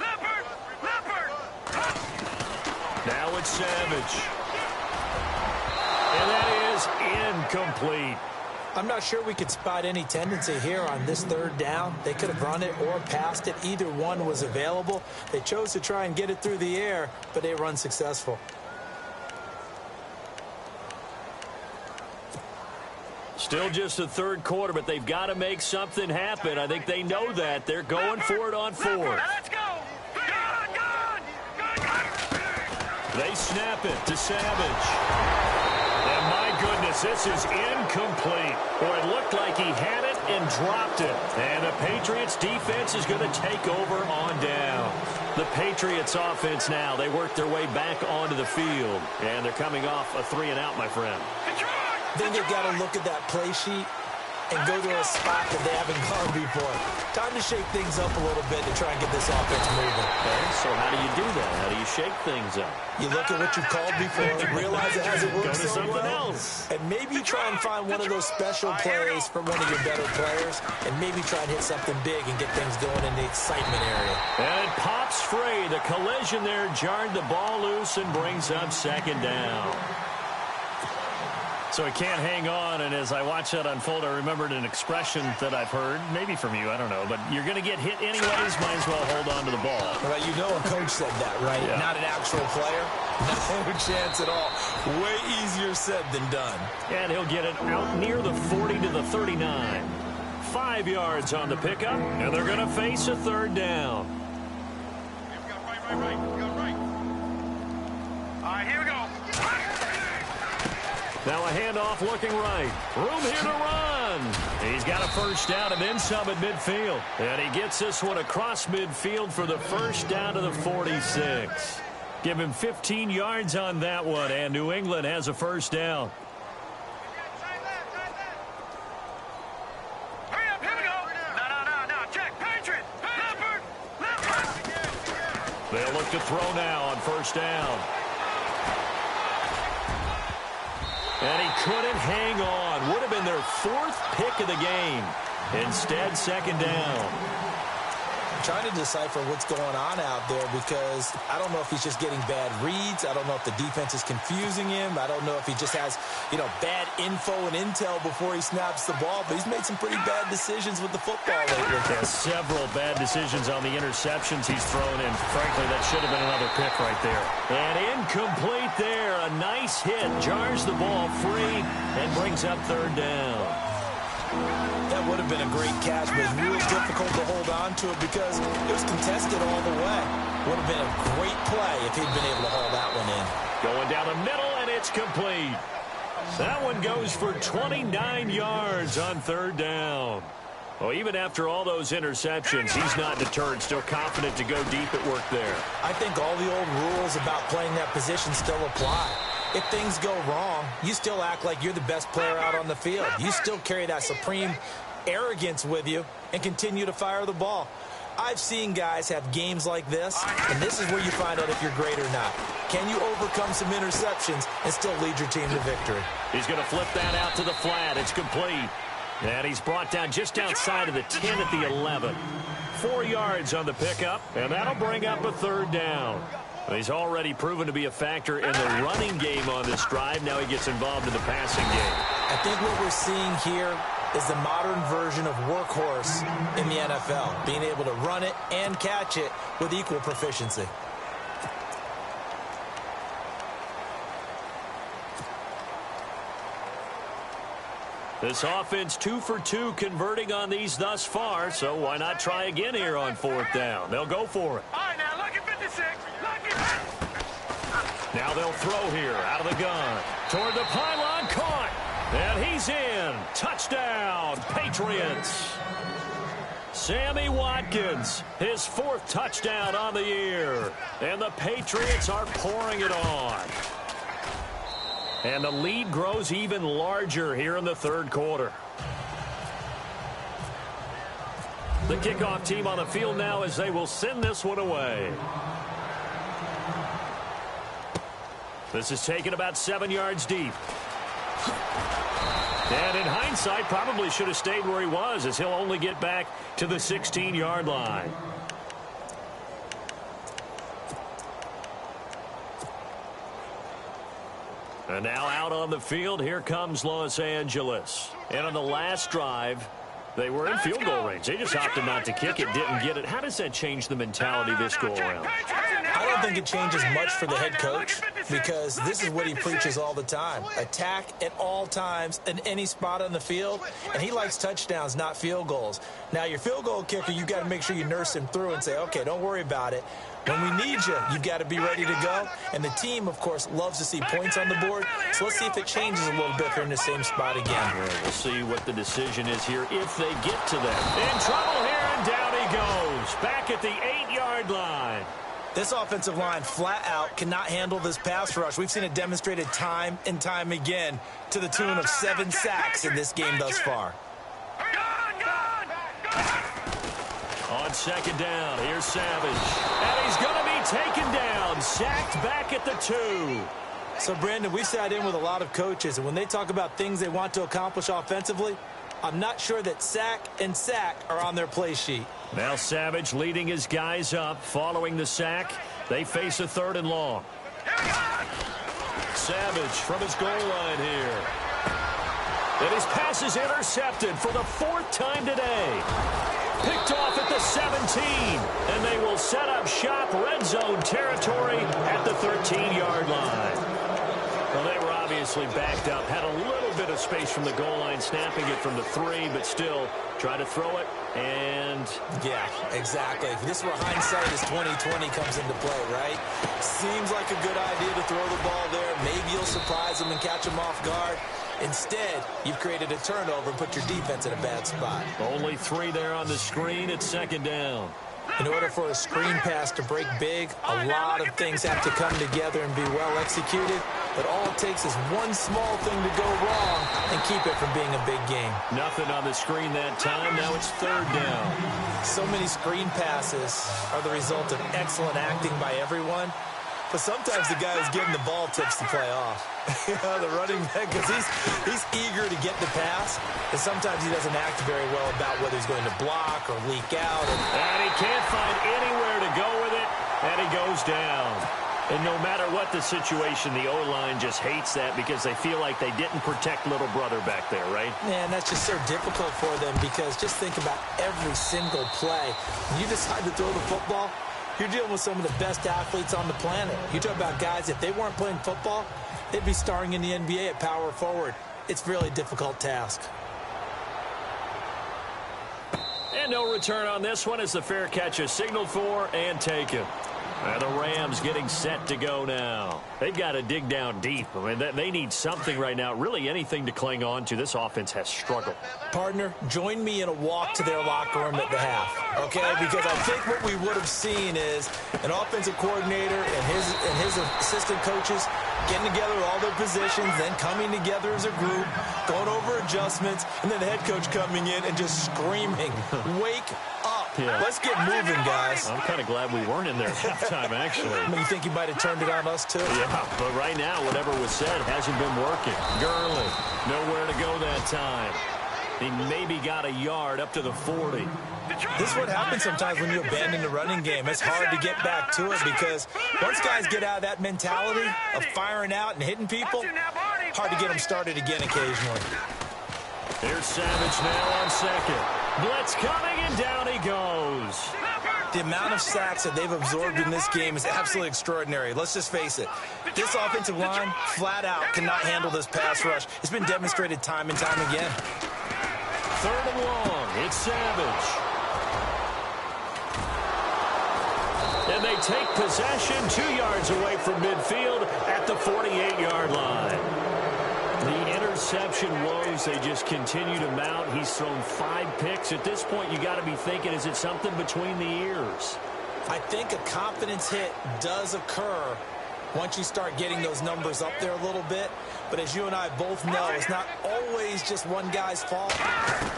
Leopard. Now it's Savage. And that is incomplete. I'm not sure we could spot any tendency here on this third down. They could have run it or passed it. Either one was available. They chose to try and get it through the air, but they were unsuccessful. Still just the third quarter, but they've got to make something happen. I think they know that. They're going for it on 4. Let's go. Gone. They snap it to Savage. And my goodness, this is incomplete. Boy, it looked like he had it and dropped it. And the Patriots defense is going to take over on down. The Patriots offense now, they work their way back onto the field. And they're coming off a 3-and-out, my friend. Then they've got to look at that play sheet and go to a spot that they haven't gone before. Time to shake things up a little bit to try and get this offense moving. Okay, so how do you do that? How do you shake things up? You look at what you've called before, realize it hasn't worked Go to so something well, else. and maybe try and find one of those special plays for one of your better players, and maybe try and hit something big and get things going in the excitement area. And it pops free. The collision there jarred the ball loose and brings up second down. So he can't hang on, and as I watch that unfold, I remembered an expression that I've heard, maybe from you, I don't know, but you're going to get hit anyways, might as well hold on to the ball. Well, you know a coach said that, right? Yeah. Not an actual player. No chance at all. Way easier said than done. And he'll get it out near the 40 to the 39. 5 yards on the pickup, and they're going to face a third down. Right. All right, here we go. Now a handoff looking right. Room here to run. He's got a first down and then some at midfield. And he gets this one across midfield for the first down to the 46. Give him 15 yards on that one, and New England has a first down. Hurry up, here we go. No. Check, Patriot. Leopard. They'll look to throw now on first down. And he couldn't hang on. Would have been their 4th pick of the game. Instead, second down. I'm trying to decipher what's going on out there because I don't know if he's just getting bad reads. I don't know if the defense is confusing him. I don't know if he just has, bad info and intel before he snaps the ball. But he's made some pretty bad decisions with the football lately. Yeah, several bad decisions on the interceptions he's thrown in. Frankly, that should have been another pick right there. And incomplete there. A nice hit. Jars the ball free and brings up third down. That would have been a great catch, but it's real difficult to hold on to it because it was contested all the way. Would have been a great play if he'd been able to haul that one in. Going down the middle, and it's complete. That one goes for 29 yards on third down. Well, even after all those interceptions, he's not deterred, still confident to go deep at work there. I think all the old rules about playing that position still apply. If things go wrong, you still act like you're the best player out on the field. You still carry that supreme arrogance with you and continue to fire the ball. I've seen guys have games like this, and this is where you find out if you're great or not. Can you overcome some interceptions and still lead your team to victory? He's going to flip that out to the flat. It's complete. And he's brought down just outside of the 10 at the 11. 4 yards on the pickup, and that'll bring up a third down. He's already proven to be a factor in the running game on this drive. Now he gets involved in the passing game. I think what we're seeing here is the modern version of workhorse in the NFL, being able to run it and catch it with equal proficiency. This offense 2 for 2 converting on these thus far, so why not try again here on fourth down? They'll go for it. All right, now, look at 56. Now they'll throw here out of the gun. Toward the pylon, caught. And he's in. Touchdown, Patriots. Sammy Watkins, his 4th touchdown on the year. And the Patriots are pouring it on. And the lead grows even larger here in the third quarter. The kickoff team on the field now as they will send this one away. This is taken about 7 yards deep. And in hindsight, probably should have stayed where he was as he'll only get back to the 16-yard line. And now out on the field, here comes Los Angeles. And on the last drive, they were in field goal range. They just opted not to kick it, didn't get it. How does that change the mentality this go-around? I don't think it changes much for the head coach because this is what he preaches all the time. Attack at all times in any spot on the field, and he likes touchdowns, not field goals. Now, your field goal kicker, you've got to make sure you nurse him through and say, okay, don't worry about it. When we need you, you've got to be ready to go. And the team, of course, loves to see points on the board. So let's see if it changes a little bit if they're in the same spot again. Well, we'll see what the decision is here if they get to them. In trouble here, and down he goes. Back at the 8-yard line. This offensive line flat out cannot handle this pass rush. We've seen it demonstrated time and time again to the tune of 7 sacks in this game thus far. On second down, here's Savage. And he's going to be taken down, sacked back at the 2. So, Brandon, we sat in with a lot of coaches, and when they talk about things they want to accomplish offensively, I'm not sure that sack and sack are on their play sheet. Now Savage leading his guys up following the sack. They face a 3rd and long. Savage from his goal line here. And his pass is intercepted for the 4th time today. Picked off at the 17. And they will set up shop red zone territory at the 13-yard line. Well, they were obviously backed up. Had a little bit of space from the goal line, snapping it from the 3, but still try to throw it. And yeah, exactly. This is where hindsight is 20/20 comes into play, right? Seems like a good idea to throw the ball there. Maybe you'll surprise them and catch them off guard. Instead, you've created a turnover and put your defense in a bad spot. Only 3 there on the screen. It's 2nd down. In order for a screen pass to break big, a lot of things have to come together and be well executed. But all it takes is one small thing to go wrong and keep it from being a big game. Nothing on the screen that time. Now it's 3rd down. So many screen passes are the result of excellent acting by everyone. But sometimes the guy who's giving the ball tips to play off. The running back, because he's eager to get the pass, and sometimes he doesn't act very well about whether he's going to block or leak out. And he can't find anywhere to go with it, and he goes down. And no matter what the situation, the O-line just hates that because they feel like they didn't protect little brother back there, right? Man, that's just so difficult for them because just think about every single play. When you decide to throw the football, you're dealing with some of the best athletes on the planet. You talk about guys, if they weren't playing football, they'd be starring in the NBA at power forward. It's a really difficult task. And no return on this one as the fair catch is signaled for and taken. And the Rams getting set to go now. They've got to dig down deep. I mean, they need something right now, really anything to cling on to. This offense has struggled. Partner, join me in a walk to their locker room at the half, okay? Because I think what we would have seen is an offensive coordinator and his assistant coaches getting together all their positions, then coming together as a group, going over adjustments, and then the head coach coming in and just screaming, wake up. Yeah. Let's get moving, guys. I'm kind of glad we weren't in there at halftime, actually. I mean, you think he might have turned it on us, too? Yeah, but right now, whatever was said hasn't been working. Gurley, nowhere to go that time. He maybe got a yard up to the 40. This is what happens sometimes when you abandon the running game. It's hard to get back to it because once guys get out of that mentality of firing out and hitting people, hard to get them started again occasionally. Here's Savage now on 2nd. Blitz coming, and down he goes. The amount of sacks that they've absorbed in this game is absolutely extraordinary. Let's just face it. This offensive line, flat out, cannot handle this pass rush. It's been demonstrated time and time again. 3rd and long. It's Savage. And they take possession 2 yards away from midfield at the 48-yard line. The interception woes, they just continue to mount. He's thrown 5 picks. At this point, you got to be thinking, is it something between the ears? I think a confidence hit does occur once you start getting those numbers up there a little bit. But as you and I both know, it's not always just one guy's fault.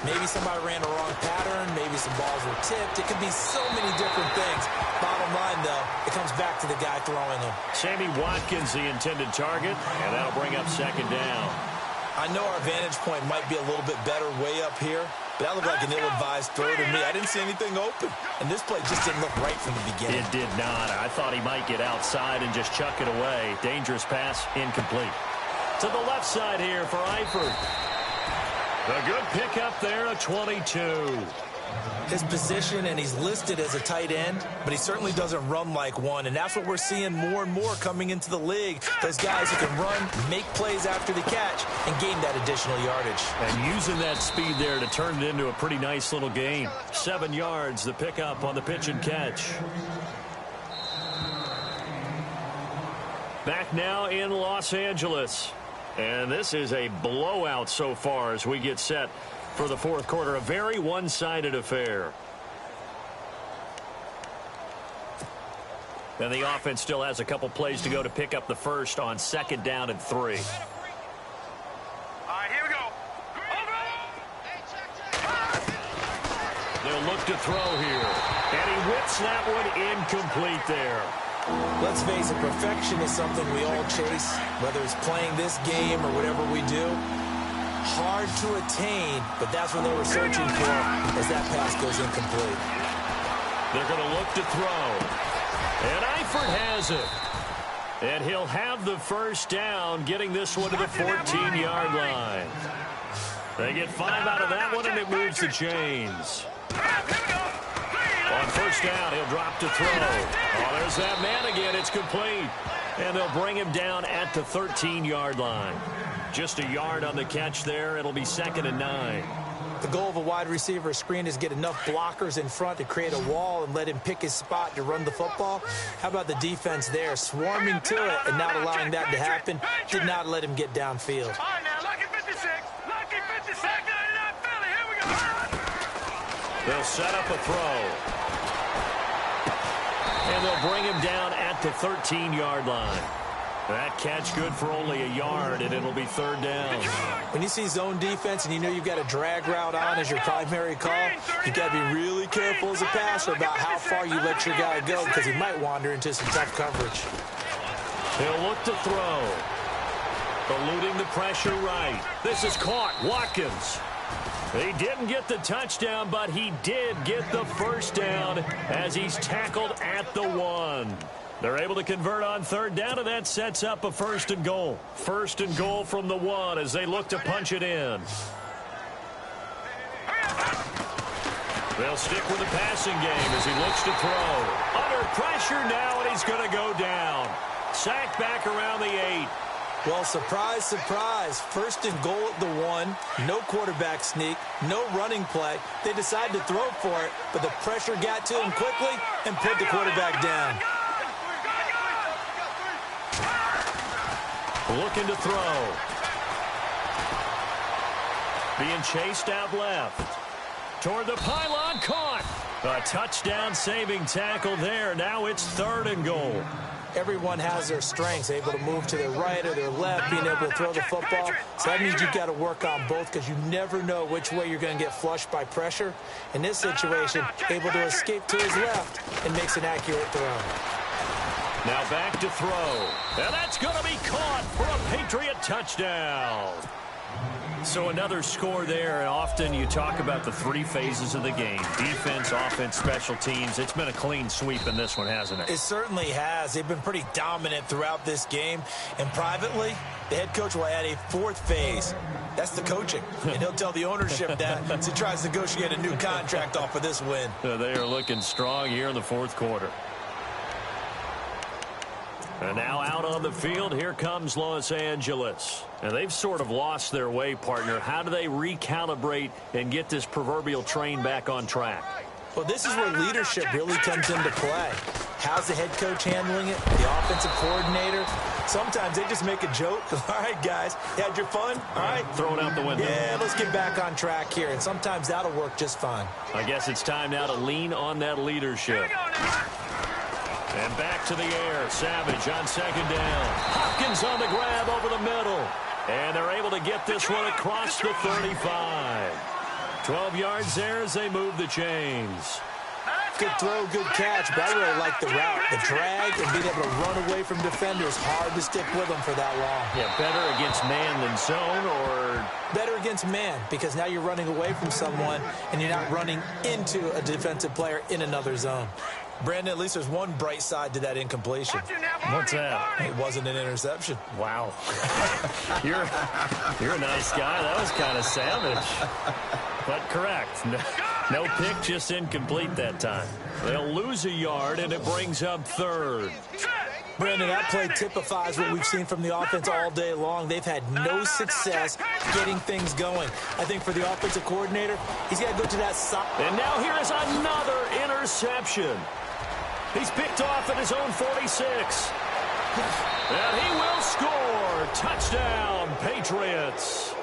Maybe somebody ran a wrong pattern. Maybe some balls were tipped. It could be so many different things. Bottom line, though, it comes back to the guy throwing them. Sammy Watkins, the intended target, and that'll bring up 2nd down. I know our vantage point might be a little bit better way up here, but that looked like an ill-advised throw to me. I didn't see anything open, and this play just didn't look right from the beginning. It did not. I thought he might get outside and just chuck it away. Dangerous pass, incomplete. To the left side here for Eifert. A good pickup there, a 22. His position, and he's listed as a tight end, but he certainly doesn't run like one, and that's what we're seeing more and more coming into the league. Those guys who can run, make plays after the catch, and gain that additional yardage. And using that speed there to turn it into a pretty nice little game. 7 yards, the pickup on the pitch and catch. Back now in Los Angeles. And this is a blowout so far as we get set for the 4th quarter. A very one-sided affair. And the offense still has a couple plays to go to pick up the first on 2nd down and 3. All right, here we go. They'll look to throw here. And he whips that one incomplete there. Let's face it, perfection is something we all chase, whether it's playing this game or whatever we do. Hard to attain, but that's what they were searching for as that pass goes incomplete. They're going to look to throw. And Eifert has it. And he'll have the first down, getting this one to the 14-yard line. They get 5 out of that one, and it moves the chains. On first down, he'll drop to throw. Oh, there's that man again. It's complete. And they'll bring him down at the 13-yard line. Just a yard on the catch there. It'll be 2nd and 9. The goal of a wide receiver screen is get enough blockers in front to create a wall and let him pick his spot to run the football. How about the defense there, swarming to it and not allowing that to happen? Did not let him get downfield. All right, now, lucky 56. Lucky 56. Philly, here we go. They'll set up a throw. And they'll bring him down at the 13-yard line. That catch good for only a yard, and it'll be 3rd down. When you see zone defense and you know you've got a drag route on as your primary call, you've got to be really careful as a passer about how far you let your guy go because he might wander into some tough coverage. He'll look to throw. Eluding the pressure right. This is caught. Watkins. He didn't get the touchdown, but he did get the first down as he's tackled at the 1. They're able to convert on 3rd down, and that sets up a 1st and goal. 1st and goal from the 1 as they look to punch it in. They'll stick with the passing game as he looks to throw. Under pressure now, and he's going to go down. Sacked back around the 8. Well, surprise, surprise. 1st and goal at the 1. No quarterback sneak. No running play. They decided to throw for it, but the pressure got to him quickly and put the quarterback down. Looking to throw. Being chased out left. Toward the pylon, caught. A touchdown-saving tackle there. Now it's 3rd and goal. Everyone has their strengths, able to move to their right or their left, being able to throw the football. So that means you've got to work on both because you never know which way you're going to get flushed by pressure. In this situation, able to escape to his left and makes an accurate throw. Now back to throw. And that's going to be caught for a Patriot touchdown. So another score there, and often you talk about the 3 phases of the game. Defense, offense, special teams. It's been a clean sweep in this one, hasn't it? It certainly has. They've been pretty dominant throughout this game. And privately, the head coach will add a 4th phase. That's the coaching. And he'll tell the ownership that as he tries to negotiate a new contract off of this win. They are looking strong here in the 4th quarter. And now out on the field, here comes Los Angeles. And they've sort of lost their way, partner. How do they recalibrate and get this proverbial train back on track? Well, this is where leadership really comes into play. How's the head coach handling it? The offensive coordinator? Sometimes they just make a joke. All right, guys, you had your fun? All right. Throw it out the window. Yeah, let's get back on track here. And sometimes that'll work just fine. I guess it's time now to lean on that leadership. And back to the air. Savage on 2nd down. Hopkins on the grab over the middle. And they're able to get this one across the 35. 12 yards there as they move the chains. Good throw, good catch, but I really like the route. The drag and being able to run away from defenders. Hard to stick with them for that long. Yeah, better against man than zone, or? Better against man, because now you're running away from someone and you're not running into a defensive player in another zone. Brandon, at least there's one bright side to that incompletion. What's that? It wasn't an interception. Wow. You're a nice guy. That was kind of savage. But correct. No pick, just incomplete that time. They'll lose a yard, and it brings up 3rd. Brandon, that play typifies what we've seen from the offense all day long. They've had no success getting things going. I think for the offensive coordinator, he's got to go to that side. And now here is another interception. He's picked off at his own 46. And he will score. Touchdown, Patriots.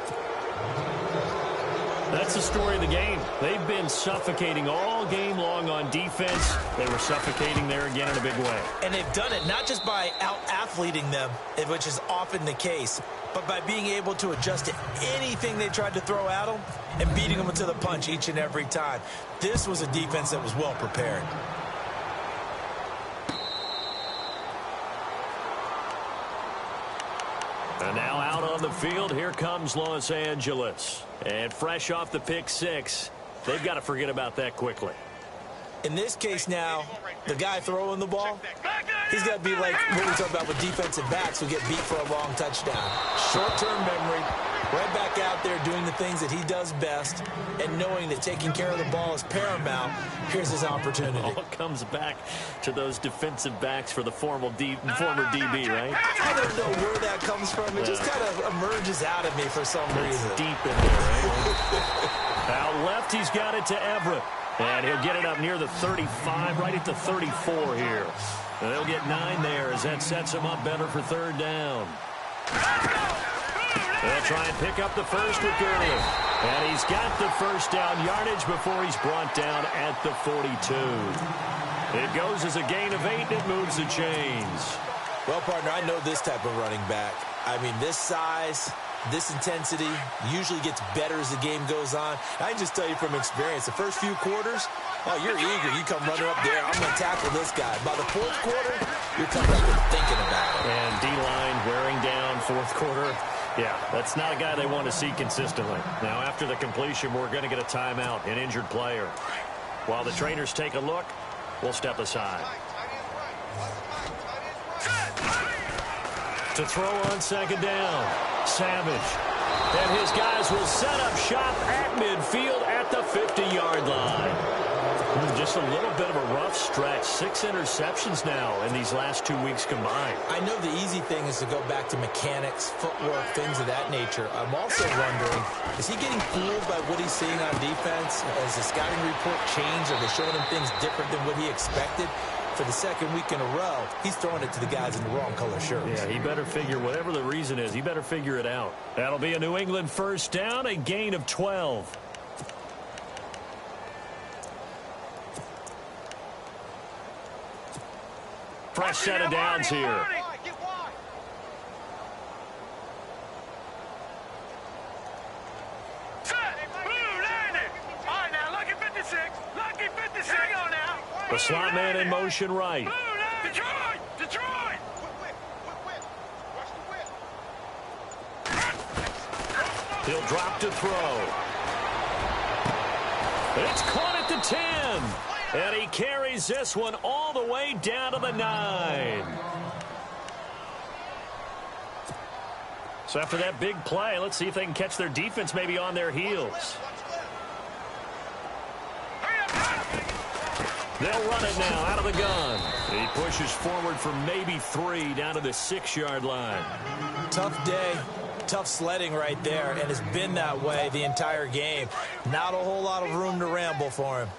That's the story of the game. They've been suffocating all game long on defense. They were suffocating there again in a big way. And they've done it not just by out-athleting them, which is often the case, but by being able to adjust to anything they tried to throw at them and beating them to the punch each and every time. This was a defense that was well prepared. And now out on the field, here comes Los Angeles. And fresh off the pick 6, they've got to forget about that quickly. In this case now, the guy throwing the ball, he's got to be like what we talk about with defensive backs who get beat for a long touchdown. Short-term memory, Right back out there doing the things that he does best and knowing that taking care of the ball is paramount. Here's his opportunity. It all comes back to those defensive backs for the former DB, right? I don't know where that comes from. It just kind of emerges out of me for some reason. Deep in there, right? Out left, he's got it to Everett. And he'll get it up near the 35, right at the 34 here. And they'll get 9 there as that sets him up better for third down. They'll try and pick up the first with Gurley. And he's got the first down yardage before he's brought down at the 42. It goes as a gain of 8, and it moves the chains. Well, partner, I know this type of running back. I mean, this size, this intensity usually gets better as the game goes on. I can just tell you from experience, the first few quarters, oh, you're eager. You come running up there. I'm going to tackle this guy. By the fourth quarter, you're coming up and thinking about it. And D-line wearing down fourth quarter. Yeah, that's not a guy they want to see consistently. Now, after the completion, we're going to get a timeout, an injured player. While the trainers take a look, we'll step aside. To throw on second down, Savage. And his guys will set up shop at midfield at the 50-yard line. Just a little bit of a rough stretch. 6 interceptions now in these last 2 weeks combined. I know the easy thing is to go back to mechanics, footwork, things of that nature. I'm also wondering, is he getting fooled by what he's seeing on defense? Has the scouting report changed? Are they showing him things different than what he expected? For the second week in a row, he's throwing it to the guys in the wrong color shirts. Yeah, he better figure, whatever the reason is, he better figure it out. That'll be a New England first down, a gain of 12. Fresh set of downs here. The slot man in motion right. Detroit! He'll drop to throw. It's caught at the 10. And he carries this one all the way down to the 9. So after that big play, let's see if they can catch their defense maybe on their heels. They'll run it now out of the gun. He pushes forward for maybe 3 down to the 6-yard line. Tough day. Tough sledding right there, and it's been that way the entire game. Not a whole lot of room to ramble for him.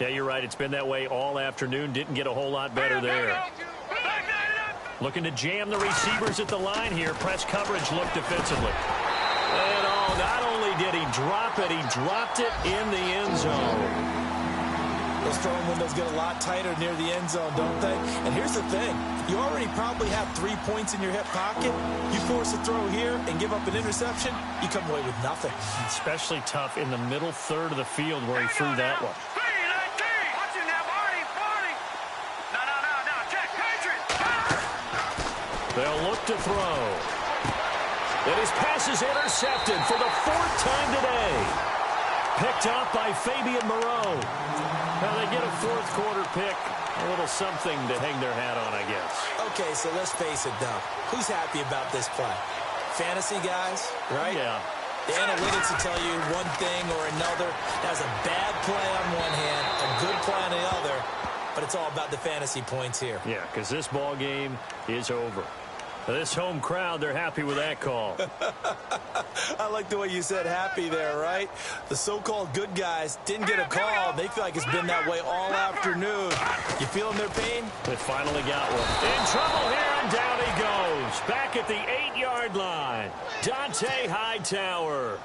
Yeah, you're right. It's been that way all afternoon. Didn't get a whole lot better there. Looking to jam the receivers at the line here. Press coverage look defensively. And oh, not only did he drop it, he dropped it in the end zone. Those throwing windows get a lot tighter near the end zone, don't they? And here's the thing. You already probably have 3 points in your hip pocket. You force a throw here and give up an interception, you come away with nothing. Especially tough in the middle third of the field where he threw that one. They'll look to throw. And his pass is intercepted for the 4th time today. Picked off by Fabian Moreau. Now they get a 4th quarter pick. A little something to hang their hat on, I guess. Okay, so let's face it, though. Who's happy about this play? Fantasy guys, right? Yeah. The analytics will tell you one thing or another. That's a bad play on one hand, a good play on the other. But it's all about the fantasy points here. Yeah, because this ball game is over. This home crowd, they're happy with that call. I like the way you said happy there, right? The so-called good guys didn't get a call. They feel like it's been that way all afternoon. You feeling their pain? They finally got one. In trouble here, and down he goes. Back at the 8-yard line. Dante Hightower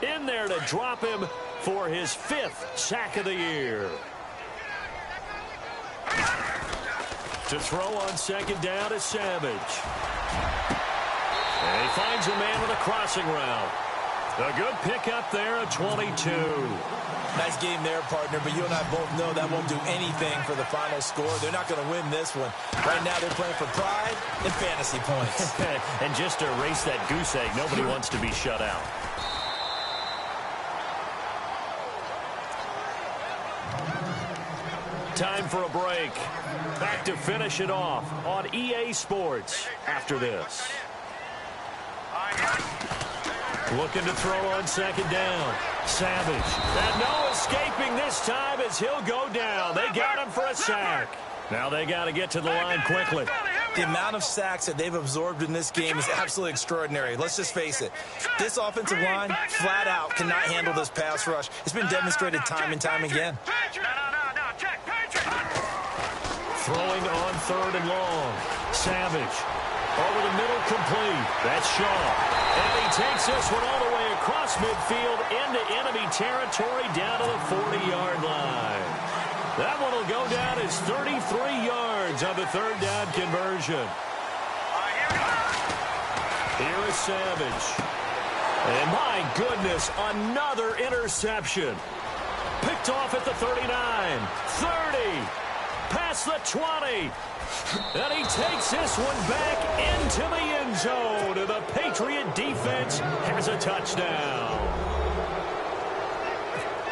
in there to drop him for his 5th sack of the year. To throw on second down is Savage. And he finds a man with a crossing route. A good pickup there at 22. Nice game there, partner, but you and I both know that won't do anything for the final score. They're not going to win this one. Right now they're playing for pride and fantasy points. And just to erase that goose egg, nobody wants to be shut out. Time for a break. Back to finish it off on EA Sports after this. Looking to throw on second down. Savage. And no escaping this time as he'll go down. They got him for a sack. Now they got to get to the line quickly. The amount of sacks that they've absorbed in this game is absolutely extraordinary. Let's just face it. This offensive line, flat out, cannot handle this pass rush. It's been demonstrated time and time again. Throwing on third and long. Savage. Over the middle, complete. That's Shaw. And he takes this one all the way across midfield into enemy territory down to the 40-yard line. That one will go down as 33 yards on the third down conversion. Here is Savage. And my goodness, another interception. Picked off at the 39, 30, past the 20. And he takes this one back into the end zone. And the Patriot defense has a touchdown.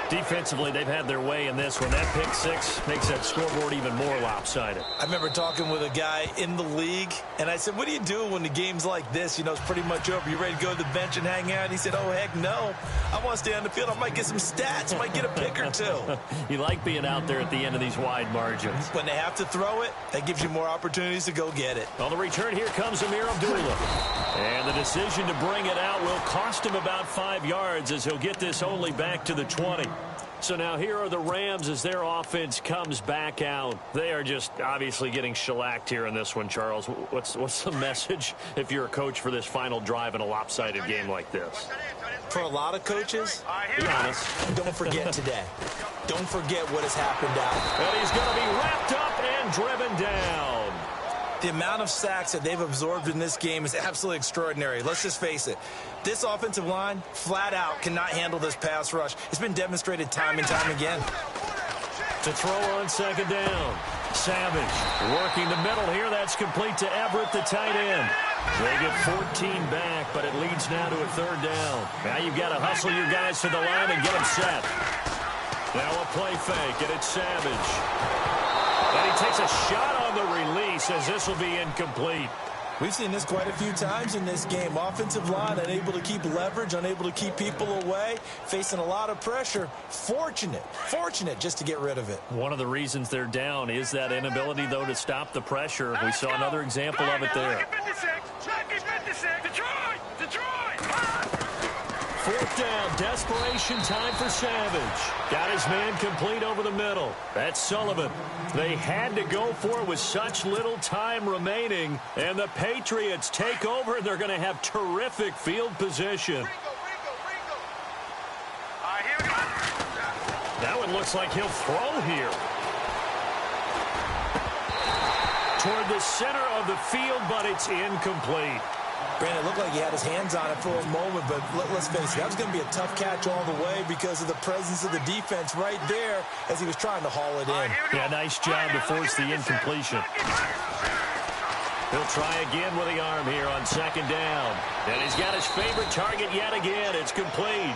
Defensively, they've had their way in this one. That pick six makes that scoreboard even more lopsided. I remember talking with a guy in the league, and I said, what do you do when the game's like this? You know, it's pretty much over. You ready to go to the bench and hang out? And he said, oh, heck no. I want to stay on the field. I might get some stats. Might get a pick or two. You like being out there at the end of these wide margins. When they have to throw it, that gives you more opportunities to go get it. On the return, here comes Amir Abdullah. And the decision to bring it out will cost him about 5 yards as he'll get this only back to the 20. So now here are the Rams as their offense comes back out. They are just obviously getting shellacked here in this one, Charles. What's the message if you're a coach for this final drive in a lopsided game like this? For a lot of coaches, be honest, don't forget today. Don't forget what has happened out. And he's going to be wrapped up and driven down. The amount of sacks that they've absorbed in this game is absolutely extraordinary. Let's just face it. This offensive line, flat out, cannot handle this pass rush. It's been demonstrated time and time again. To throw on second down. Savage working the middle here. That's complete to Everett, the tight end. They get 14 back, but it leads now to a third down. Now you've got to hustle your guys to the line and get them set. Now a play fake, and it's Savage. And he takes a shot on the release as this will be incomplete. We've seen this quite a few times in this game. Offensive line unable to keep leverage, unable to keep people away, facing a lot of pressure. Fortunate just to get rid of it. One of the reasons they're down is that inability, though, to stop the pressure. We saw another example of it there. Fourth down, desperation time for Savage. Got his man complete over the middle. That's Sullivan. They had to go for it with such little time remaining. And the Patriots take over, and they're going to have terrific field position. That one looks like he'll throw here. Toward the center of the field, but it's incomplete. Brandon, it looked like he had his hands on it for a moment, but let's face it, that was going to be a tough catch all the way because of the presence of the defense right there as he was trying to haul it in. Yeah, nice job to force the incompletion. He'll try again with the arm here on second down. And he's got his favorite target yet again. It's complete.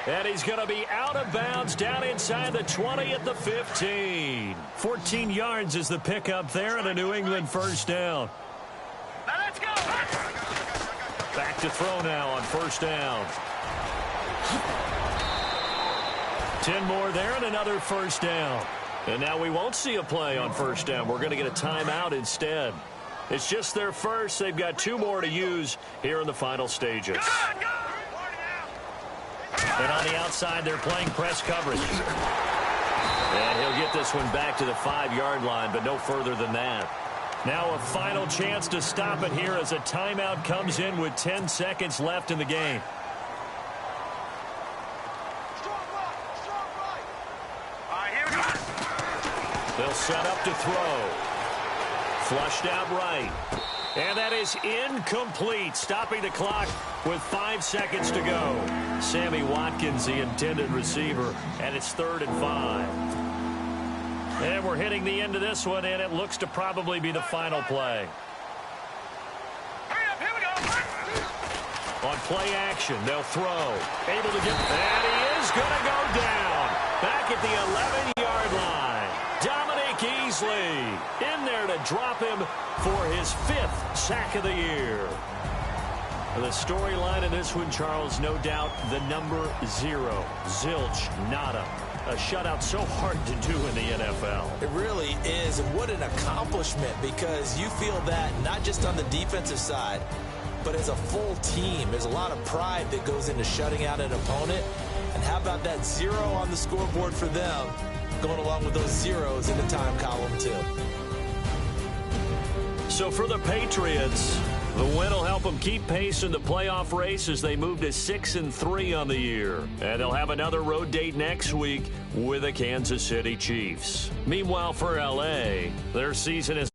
And he's going to be out of bounds down inside the 20 at the 15. 14 yards is the pickup there and a New England first down. Now let's go. Back to throw now on first down. 10 more there and another first down. And now we won't see a play on first down. We're going to get a timeout instead. It's just their first. They've got 2 more to use here in the final stages. And on the outside, they're playing press coverage. And he'll get this one back to the 5-yard line, but no further than that. Now a final chance to stop it here as a timeout comes in with 10 seconds left in the game. They'll set up to throw. Flushed out right. And that is incomplete, stopping the clock with 5 seconds to go. Sammy Watkins, the intended receiver, and it's 3rd and 5. And we're hitting the end of this one, and it looks to probably be the final play. On play action, they'll throw. Able to get, and he is going to go down. Back at the 11-yard line. Dominic Easley in there to drop him for his 5th sack of the year. The storyline in this one, Charles, no doubt the number 0. Zilch, nada. A shutout so hard to do in the NFL. It really is, and what an accomplishment, because you feel that not just on the defensive side, but as a full team. There's a lot of pride that goes into shutting out an opponent. And how about that 0 on the scoreboard for them, going along with those zeros in the time column too. So for the Patriots, the win will help them keep pace in the playoff race as they move to 6-3 on the year. And they'll have another road date next week with the Kansas City Chiefs. Meanwhile, for L.A., their season is